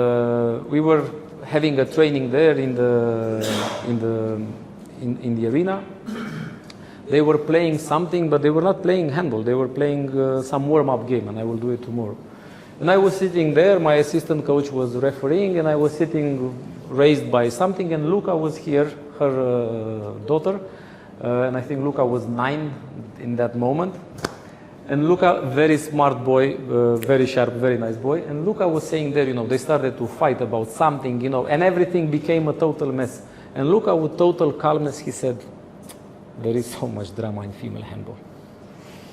we were having a training there in the arena. They were playing something, but they were not playing handball. They were playing some warm-up game, and I will do it tomorrow. And I was sitting there, my assistant coach was refereeing, and I was sitting raised by something, and Luca was here, her daughter, and I think Luca was 9 in that moment. And Luka, very smart boy, very sharp, very nice boy. And Luka was saying there, they started to fight about something, and everything became a total mess. And Luka, with total calmness, he said, there is so much drama in female handball.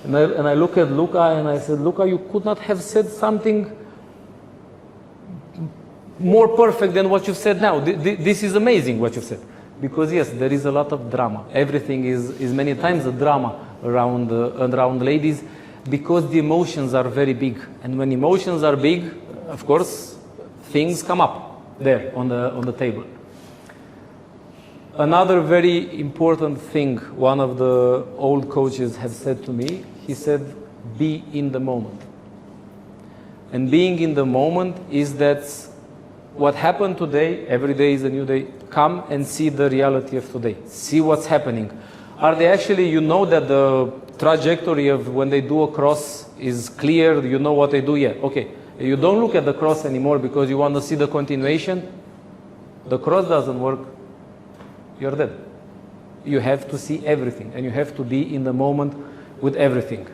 And I look at Luka and I said, Luka, you could not have said something more perfect than what you've said now. This is amazing what you've said. Because yes, there is a lot of drama. Everything is many times a drama around ladies, because the emotions are very big. And when emotions are big, of course, things come up there on the table. Another very important thing one of the old coaches have said to me, he said, be in the moment. And being in the moment is that what happened today, every day is a new day. Come and see the reality of today. See what's happening. Are they actually, that the trajectory of when they do a cross is clear, you know what they do? Yeah, okay. You don't look at the cross anymore because you want to see the continuation. The cross doesn't work. You're dead. You have to see everything and you have to be in the moment with everything.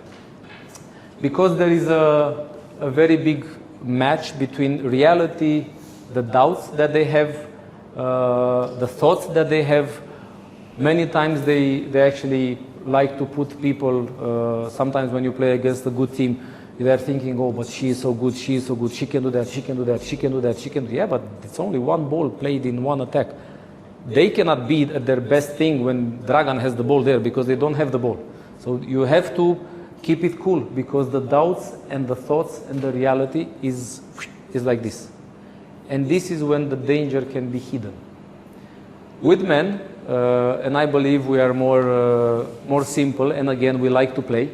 Because there is a very big match between reality, the doubts that they have, the thoughts that they have. Many times they actually like to put people, sometimes when you play against a good team, they're thinking, oh, but she is so good, she is so good, she can do that, she can do that, she can do that, she can do that. Yeah, but it's only one ball played in one attack. They cannot be at their best thing when Dragan has the ball there because they don't have the ball. So you have to keep it cool because the doubts and the thoughts and the reality is like this. And this is when the danger can be hidden. With men, and I believe we are more simple, and again, we like to play.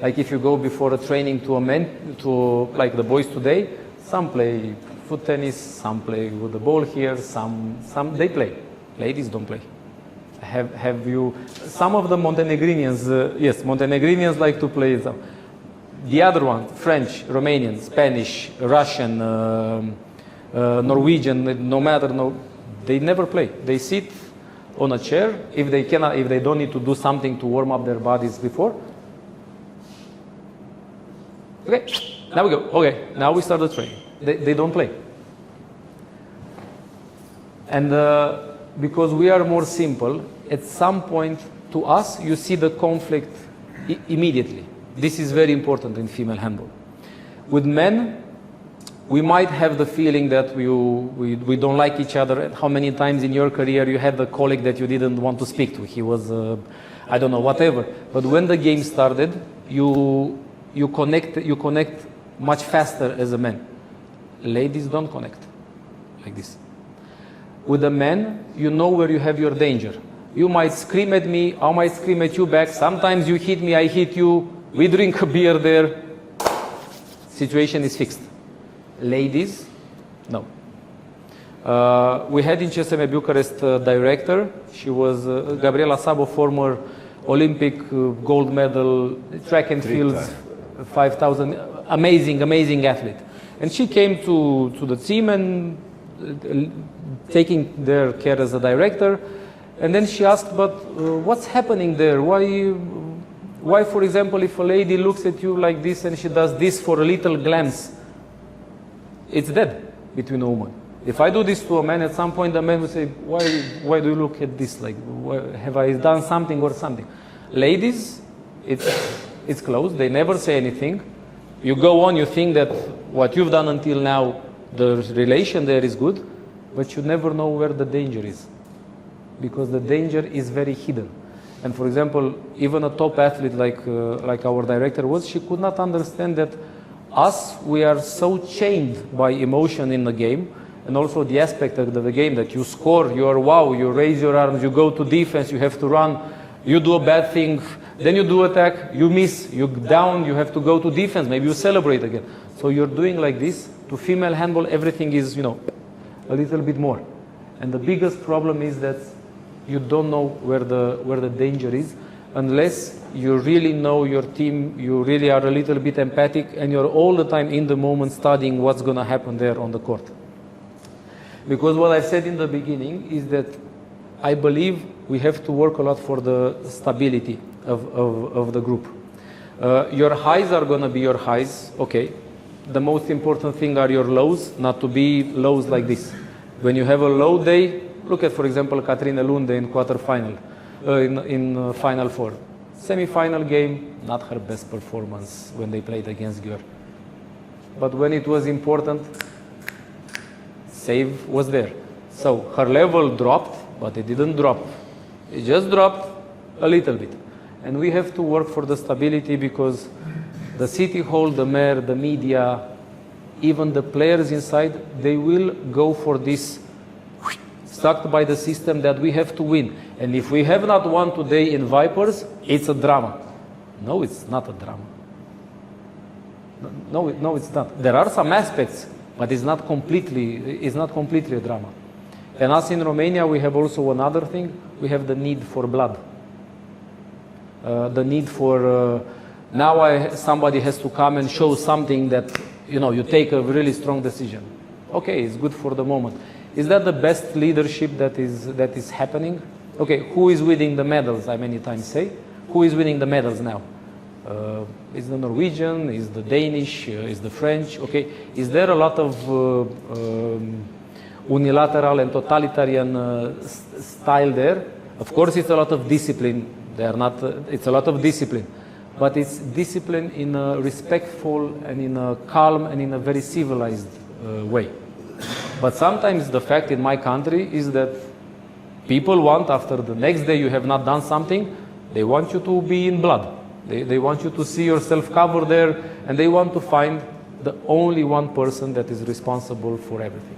Like if you go before a training to like the boys today, some play foot tennis, some play with the ball here, some they play. Ladies don't play. Have you, some of the Montenegrinians, yes, Montenegrinians like to play. The other one, French, Romanian, Spanish, Russian, Norwegian, no matter, they never play. They sit on a chair. If they don't need to do something to warm up their bodies before. Okay, now we go. Okay, now we start the training. They don't play. And because we are more simple, at some point to us, you see the conflict immediately. This is very important in female handball. With men, we might have the feeling that we don't like each other. How many times in your career you had a colleague that you didn't want to speak to? He was, I don't know, whatever. But when the game started, you connect much faster as a man. Ladies don't connect like this. With a man, you know where you have your danger. You might scream at me, I might scream at you back. Sometimes you hit me, I hit you. We drink a beer there. Situation is fixed. Ladies, no. We had in CSM Bucharest director. She was Gabriela Sabo, former Olympic gold medal, track and fields, 5,000, amazing athlete. And she came to the team and taking their care as a director. And then she asked, but what's happening there? Why, for example, if a lady looks at you like this and she does this for a little glance, it's dead between a woman. If I do this to a man, at some point the man will say, why do you look at this? Like, have I done something or something? Ladies, it's closed. They never say anything. You go on, you think that what you've done until now, the relation there is good, but you never know where the danger is. Because the danger is very hidden. And for example, even a top athlete like our director was, she could not understand that we are so chained by emotion in the game, and also the aspect of the game that you score, you are wow, you raise your arms, you go to defense, you have to run, you do a bad thing, then you do attack, you miss, you down, you have to go to defense, maybe you celebrate again. So you're doing like this. To female handball, everything is, a little bit more. And the biggest problem is that you don't know where the danger is unless you really know your team, you really are a little bit empathic, and you're all the time in the moment studying what's going to happen there on the court. Because what I said in the beginning is that I believe we have to work a lot for the stability of the group. Your highs are going to be your highs, okay. The most important thing are your lows, not to be lows like this. When you have a low day, look at, for example, Katrine Lunde in quarterfinal, in Final Four. Semi-final game, not her best performance when they played against Győr. But when it was important, save was there. So her level dropped, but it didn't drop. It just dropped a little bit. And we have to work for the stability because the city hall, the mayor, the media, even the players inside, they will go for this sucked by the system that we have to win. And if we have not won today in Vipers, it's a drama. No, it's not a drama. No, it's not. There are some aspects, but it's not completely a drama. And us in Romania, we have also another thing. We have the need for blood. The need for now somebody has to come and show something that you take a really strong decision. Okay, it's good for the moment. Is that the best leadership that is happening? Okay, who is winning the medals? I many times say, who is winning the medals now? Is the Norwegian? Is the Danish? Is the French? Okay, is there a lot of unilateral and totalitarian style there? Of course, it's a lot of discipline. They are not. It's a lot of discipline, but it's discipline in a respectful and in a calm and in a very civilized way. But sometimes the fact in my country is that people want, after the next day you have not done something, they want you to be in blood. They want you to see yourself covered there, and they want to find the only one person that is responsible for everything.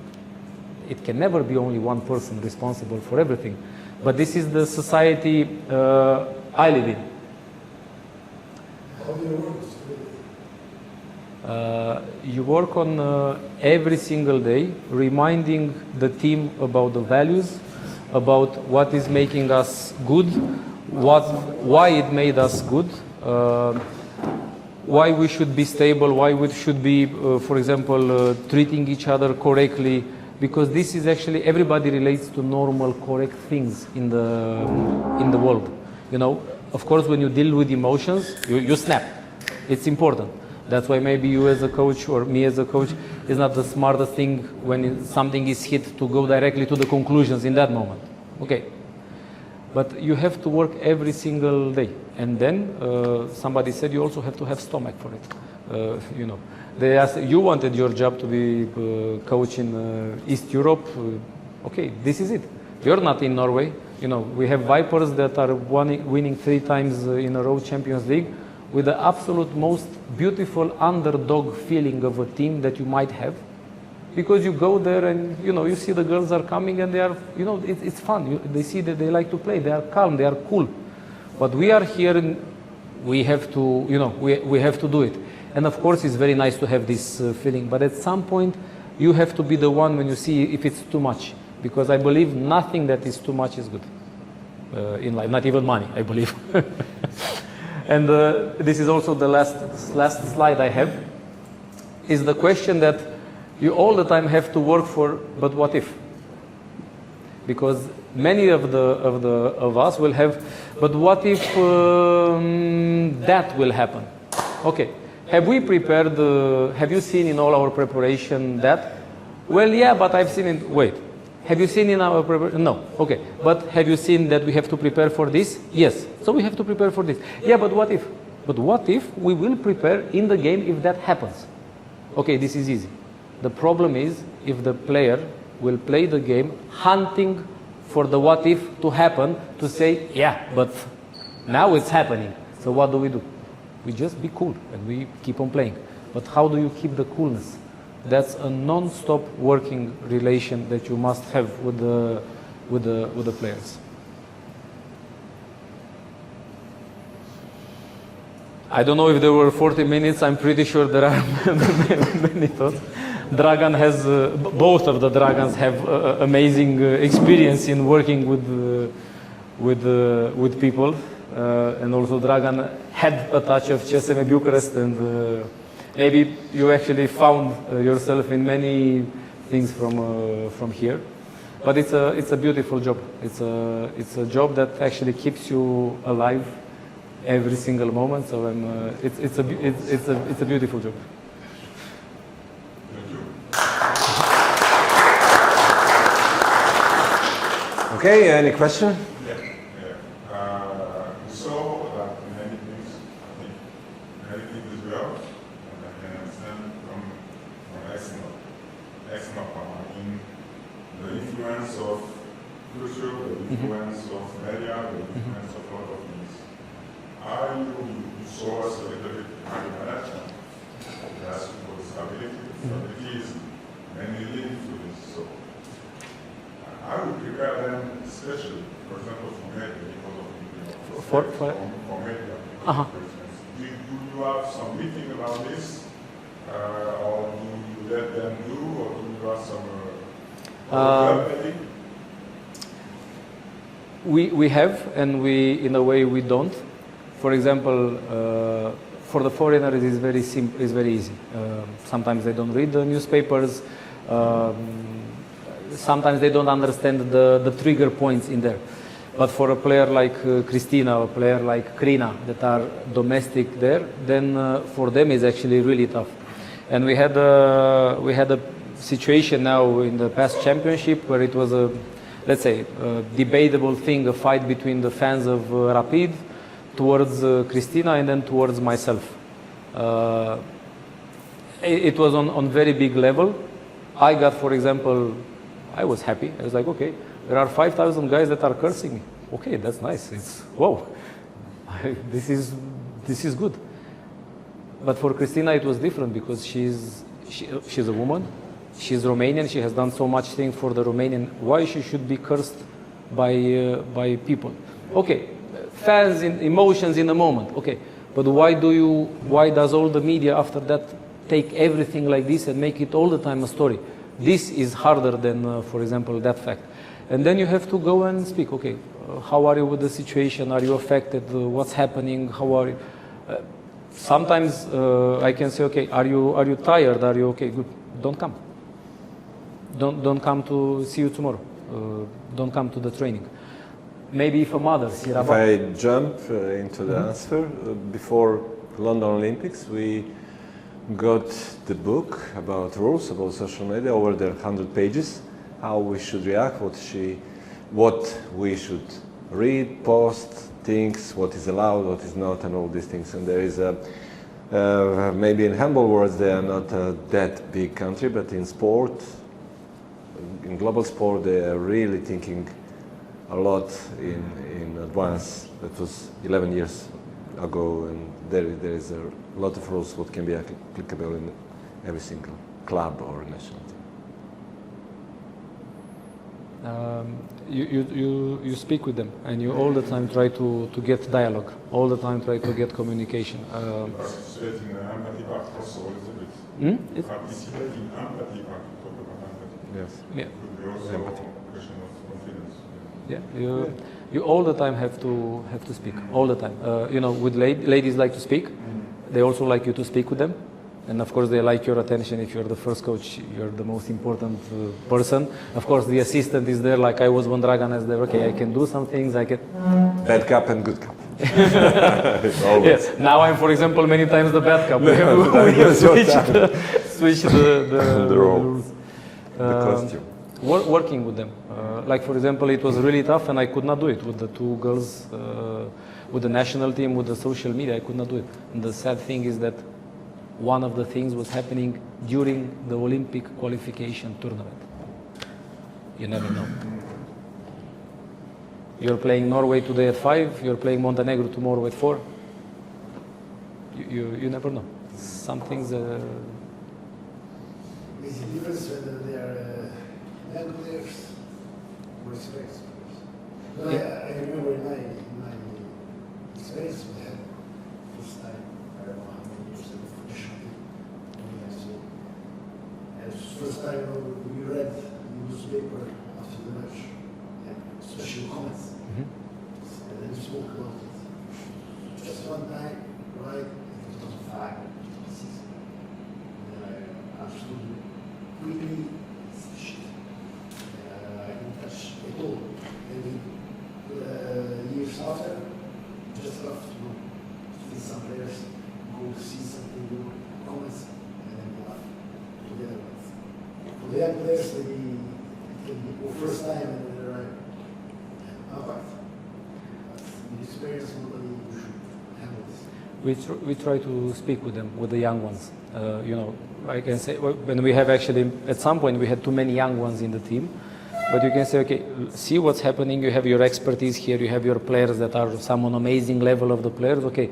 It can never be only one person responsible for everything. But this is the society I live in. How do you work? You work on every single day, reminding the team about the values, about what is making us good, why it made us good, why we should be stable, why we should be, for example, treating each other correctly, because this is actually, everybody relates to normal, correct things in the world. Of course, when you deal with emotions, you snap. It's important. That's why maybe you as a coach or me as a coach is not the smartest thing when something is hit to go directly to the conclusions in that moment. Okay. But you have to work every single day. And then somebody said you also have to have stomach for it. They asked, you wanted your job to be coach in East Europe. Okay, this is it. You're not in Norway. We have Vipers that are winning 3 times in a row Champions League, with the absolute most beautiful underdog feeling of a team that you might have, because you go there and you see the girls are coming and they are it's fun. They see that they like to play. They are calm. They are cool. But we are here and we have to we have to do it. And of course, it's very nice to have this feeling. But at some point, you have to be the one when you see if it's too much, because I believe nothing that is too much is good in life. Not even money, I believe. And this is also the last slide I have, is the question that you all the time have to work for, but what if? Because many of us will have, but what if that will happen? Okay, have we prepared, have you seen in all our preparation that? Well, yeah, but I've seen it, wait. Have you seen in our preparation? No. Okay. But have you seen that we have to prepare for this? Yes. So we have to prepare for this. Yeah, but what if? But what if we will prepare in the game if that happens? Okay, this is easy. The problem is if the player will play the game hunting for the what if to happen, to say, yeah, but now it's happening. So what do? We just be cool and we keep on playing. But how do you keep the coolness? That's a non-stop working relation that you must have with the players. I don't know if there were 40 minutes. I'm pretty sure there are many thoughts. Dragan has, both of the Dragans have amazing experience in working with people, and also Dragan had a touch of CSM Bucharest, and maybe you actually found yourself in many things from here. But it's a beautiful job. It's a job that actually keeps you alive, every single moment. So it's a beautiful job. Thank you. Okay, any question? We saw that many things, I think, many things as well, and I can understand from eczema in the influence of culture, the influence of media, the influence of a lot of things. You saw us a little bit in the management. That's for stability. Stability is mainly linked to this. So I would prepare them, especially, for example, for media, because of For media. Uh-huh. For instance. Do you have some meeting about this, or do you let them do, or do you have some? We have, and in a way we don't. For example, for the foreigners it's very simple, it's very easy. Sometimes they don't read the newspapers. Sometimes they don't understand the trigger points in there. But for a player like Christina, or a player like Krina, that are domestic there, then for them it's actually really tough. And we had a situation now in the past championship where it was a, let's say, a debatable thing, a fight between the fans of Rapid towards Christina and then towards myself. It was on very big level. I got, for example, I was happy. I was like, okay, there are 5,000 guys that are cursing me. Okay, that's nice. It's whoa, this is good. But for Christina, it was different because she's a woman. She's Romanian. She has done so much things for the Romanian. Why she should be cursed by people? Okay, fans, emotions in a moment. Okay, but why does all the media after that take everything like this and make it all the time a story? This is harder than, for example, that fact. And then you have to go and speak. Okay, how are you with the situation? Are you affected? What's happening? How are you? Sometimes I can say, okay, are you tired? Are you okay? Good. Don't come. Don't come to see you tomorrow. Don't come to the training. Maybe if a mother. If I jump into the answer, before London Olympics, we got the book about rules, about social media, over the 100 pages, how we should react, what we should read, post, things, what is allowed, what is not, and all these things. And there is maybe in handball words, they are not that big country, but in sport, in global sport, they are really thinking a lot in advance. That was 11 years ago, and there is a lot of rules what can be applicable in every single club or national team. You speak with them, and you all the time try to get dialogue, all the time try to get communication. Participate in the empathy part also a little bit. Participate in empathy part, talk about empathy. Yes. Yeah. Could be also Empathy. a question of confidence. Yeah, you all the time have to speak, all the time. You know, with ladies like to speak, they also like you to speak with them, and of course they like your attention. If you're the first coach, you're the most important person. Of course, the assistant is there, like I was when Dragan is there. Okay, I can do some things. I can. Bad cup and good cup. Yes. Now I'm, for example, many times the bad cup. We switch the rules. The costume. Working with them. Like, for example, it was really tough and I could not do it with the two girls, with the national team, with the social media. I could not do it. And the sad thing is that one of the things was happening during the Olympic qualification tournament. You never know. You're playing Norway today at 5, you're playing Montenegro tomorrow at 4. You never know. Some things... There's a difference whether they are young players or experienced players. No, I remember in my experience we had first time, I don't know how many years ago, professional team, 20 years ago. And it was the first time we read the newspaper after the match, and special comments. And then we spoke about it. Just one time, right, in 2005, 2006. And I absolutely really shit. I didn't touch at all. Maybe years after, just left to For the young players, they can be for first time and they're right. But the experience, nobody should handle this. We try to speak with them, with the young ones. You know, I can say when we have actually at some point we had too many young ones in the team, but you can say, okay, see what's happening. You have your expertise here. You have your players that are some amazing level of the players. Okay,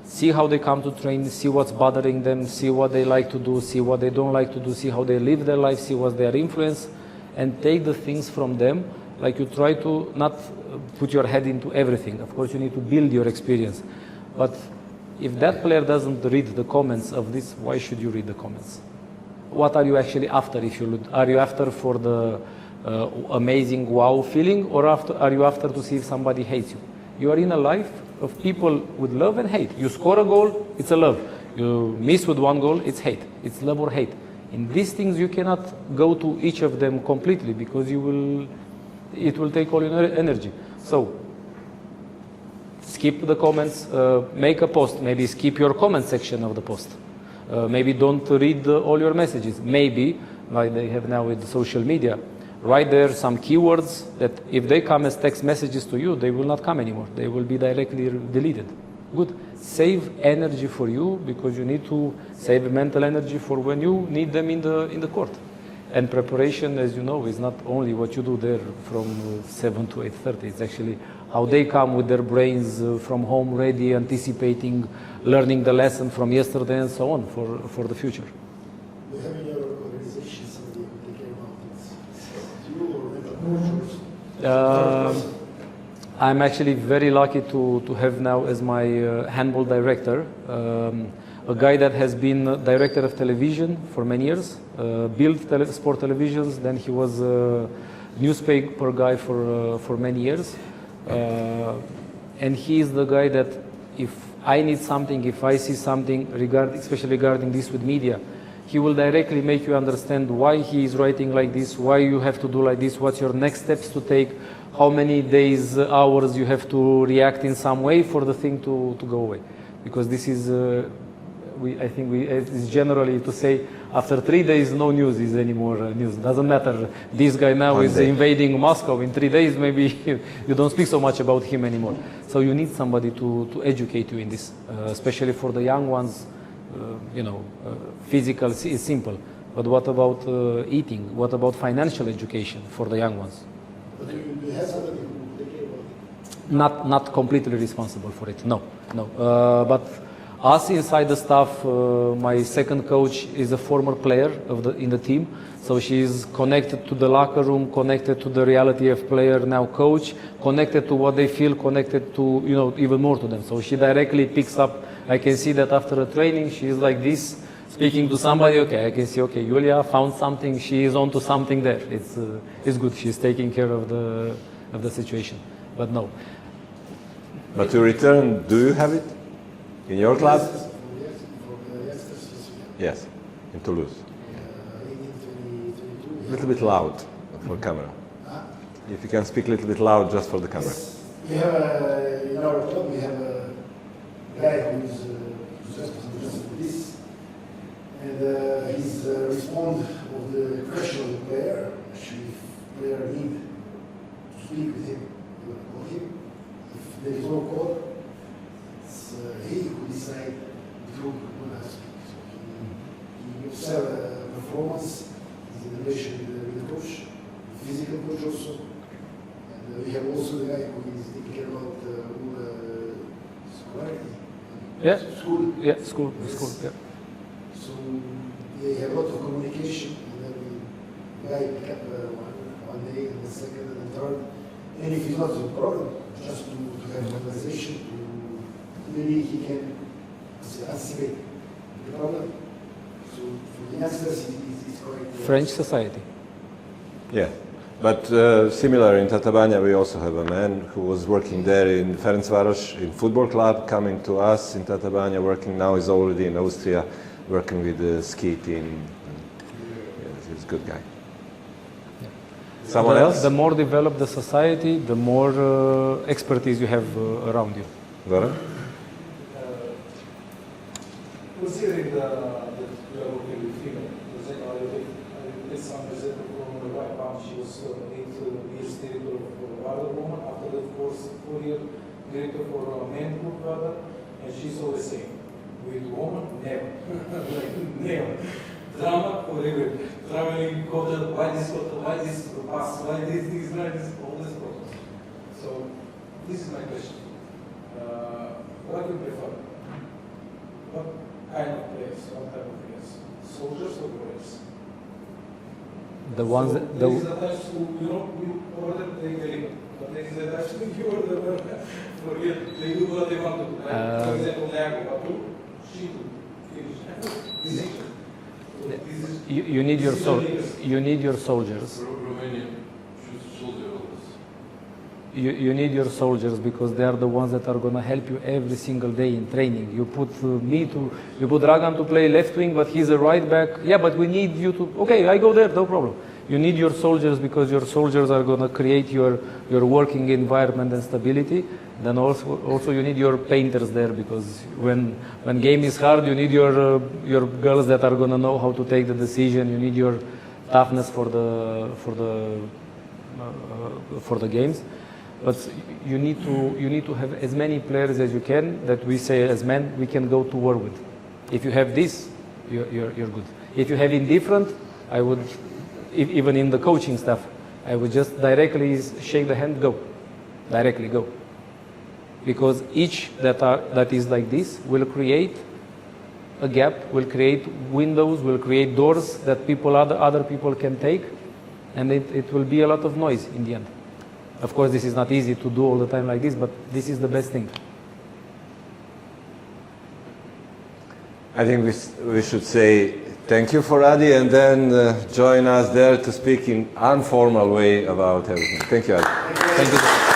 see how they come to train. See what's bothering them. See what they like to do. See what they don't like to do. See how they live their life. See what their influence, and take the things from them. Like you try to not put your head into everything. Of course, you need to build your experience, but if that player doesn't read the comments of this, why should you read the comments? What are you actually after? Are you after for the amazing wow feeling, or are you after to see if somebody hates you? You are in a life of people with love and hate. You score a goal, it's a love. You miss with one goal, it's hate. It's love or hate. In these things, you cannot go to each of them completely because it will take all your energy. So skip the comments, make a post, maybe skip your comment section of the post. Maybe don't read all your messages. Maybe, like they have now with social media, write there some keywords that if they come as text messages to you, they will not come anymore. They will be directly deleted. Good. Save energy for you because you need to save mental energy for when you need them in the court. And preparation, as you know, is not only what you do there from 7 to 8:30. It's actually how they come with their brains from home ready, anticipating, learning the lesson from yesterday and so on for the future. Do you have in your organization somebody who take care about this? You or mental coaches? I'm actually very lucky to have now as my handball director a guy that has been director of television for many years, built sport televisions, then he was a newspaper guy for many years. And he is the guy that if I need something, if I see something, especially regarding this with media, he will directly make you understand why he is writing like this, why you have to do like this, what's your next steps to take, how many days, hours you have to react in some way for the thing to go away. Because this is, I think it's generally to say, after 3 days, no news is anymore news. Doesn't matter. This guy now is invading Moscow. In 3 days, maybe you don't speak so much about him anymore. So you need somebody to educate you in this, especially for the young ones. Physical is simple. But what about eating? What about financial education for the young ones? But you have somebody who take care about it? Not completely responsible for it. No. But us inside the staff, my second coach is a former player in the team, so she is connected to the locker room, connected to the reality of player, now coach, connected to what they feel, connected to even more to them. So she directly picks up. I can see that after a training, she is like this, speaking to somebody. Okay, I can see. Okay, Yulia found something. She is onto something there. It's good. She's taking care of the situation. But no. But to return, do you have it? In your club? Yes, for the youngsters, Yes, in Toulouse. 18, 22. A little bit loud for camera. If you can speak a little bit loud just for the camera. Yes. We have in our club, we have a guy who is just for this, and he's respond of the question of the player. Actually, if player need to speak with him, you will call him. If there is no call, it's he who decide who will speak. So he observe performance, his relation with the coach, the physical coach also. And we have also the guy who is taking care about all scholarity. Yeah. School. Yeah, school. Yes. School. Yeah. So they have a lot of communication, and then the guy pick up one day, and the second, and the third. And if it's not a problem, just to have a conversation, maybe he can anticipate the problem. So for the youngsters, it's quite French society. Yeah, but similar in Tatabánya, we also have a man who was working there in Ferencváros in football club, coming to us in Tatabánya, working now is already in Austria, working with the ski team. Yeah, he's a good guy. Someone else? The more developed the society, the more expertise you have around you. Goran? Considering that you are working with female, is some presented from the white palm. She was 8 years director for other woman. After that, of course, 4 years director for men group brother. And she's always saying, with woman, never. Like, never. Drama forever. Traveling, hotel, why this pass, why this, all this problems. So, this is my question. What do you prefer? What kind of players? What type of players? Soldiers or players? The ones so that, there is a type who, you order, they deliver. But there is a type who you order, forget, they do what they want to do. Like, for example, Lago, she to finish. you need your you need your soldiers. Romania choose soldier always. You need your soldiers because they are the ones that are going to help you every single day in training. You put you put Dragan to play left wing, but he's a right back. Yeah, but we need you to. Okay, I go there, no problem. You need your soldiers because your soldiers are going to create your working environment and stability. Then also you need your painters there because when game is hard, you need your girls that are going to know how to take the decision. You need your toughness for the games. But you need to have as many players as you can that we say as men we can go to war with. If you have this, you're good. If you have indifferent, I would, even in the coaching stuff, I would just directly shake the hand, go, directly go. Because each that is like this will create a gap, will create windows, will create doors that other people can take, and it will be a lot of noise in the end. Of course, this is not easy to do all the time like this, but this is the best thing. I think we should say thank you for Adi and then join us there to speak in informal way about everything. Thank you, Adi. Thank you.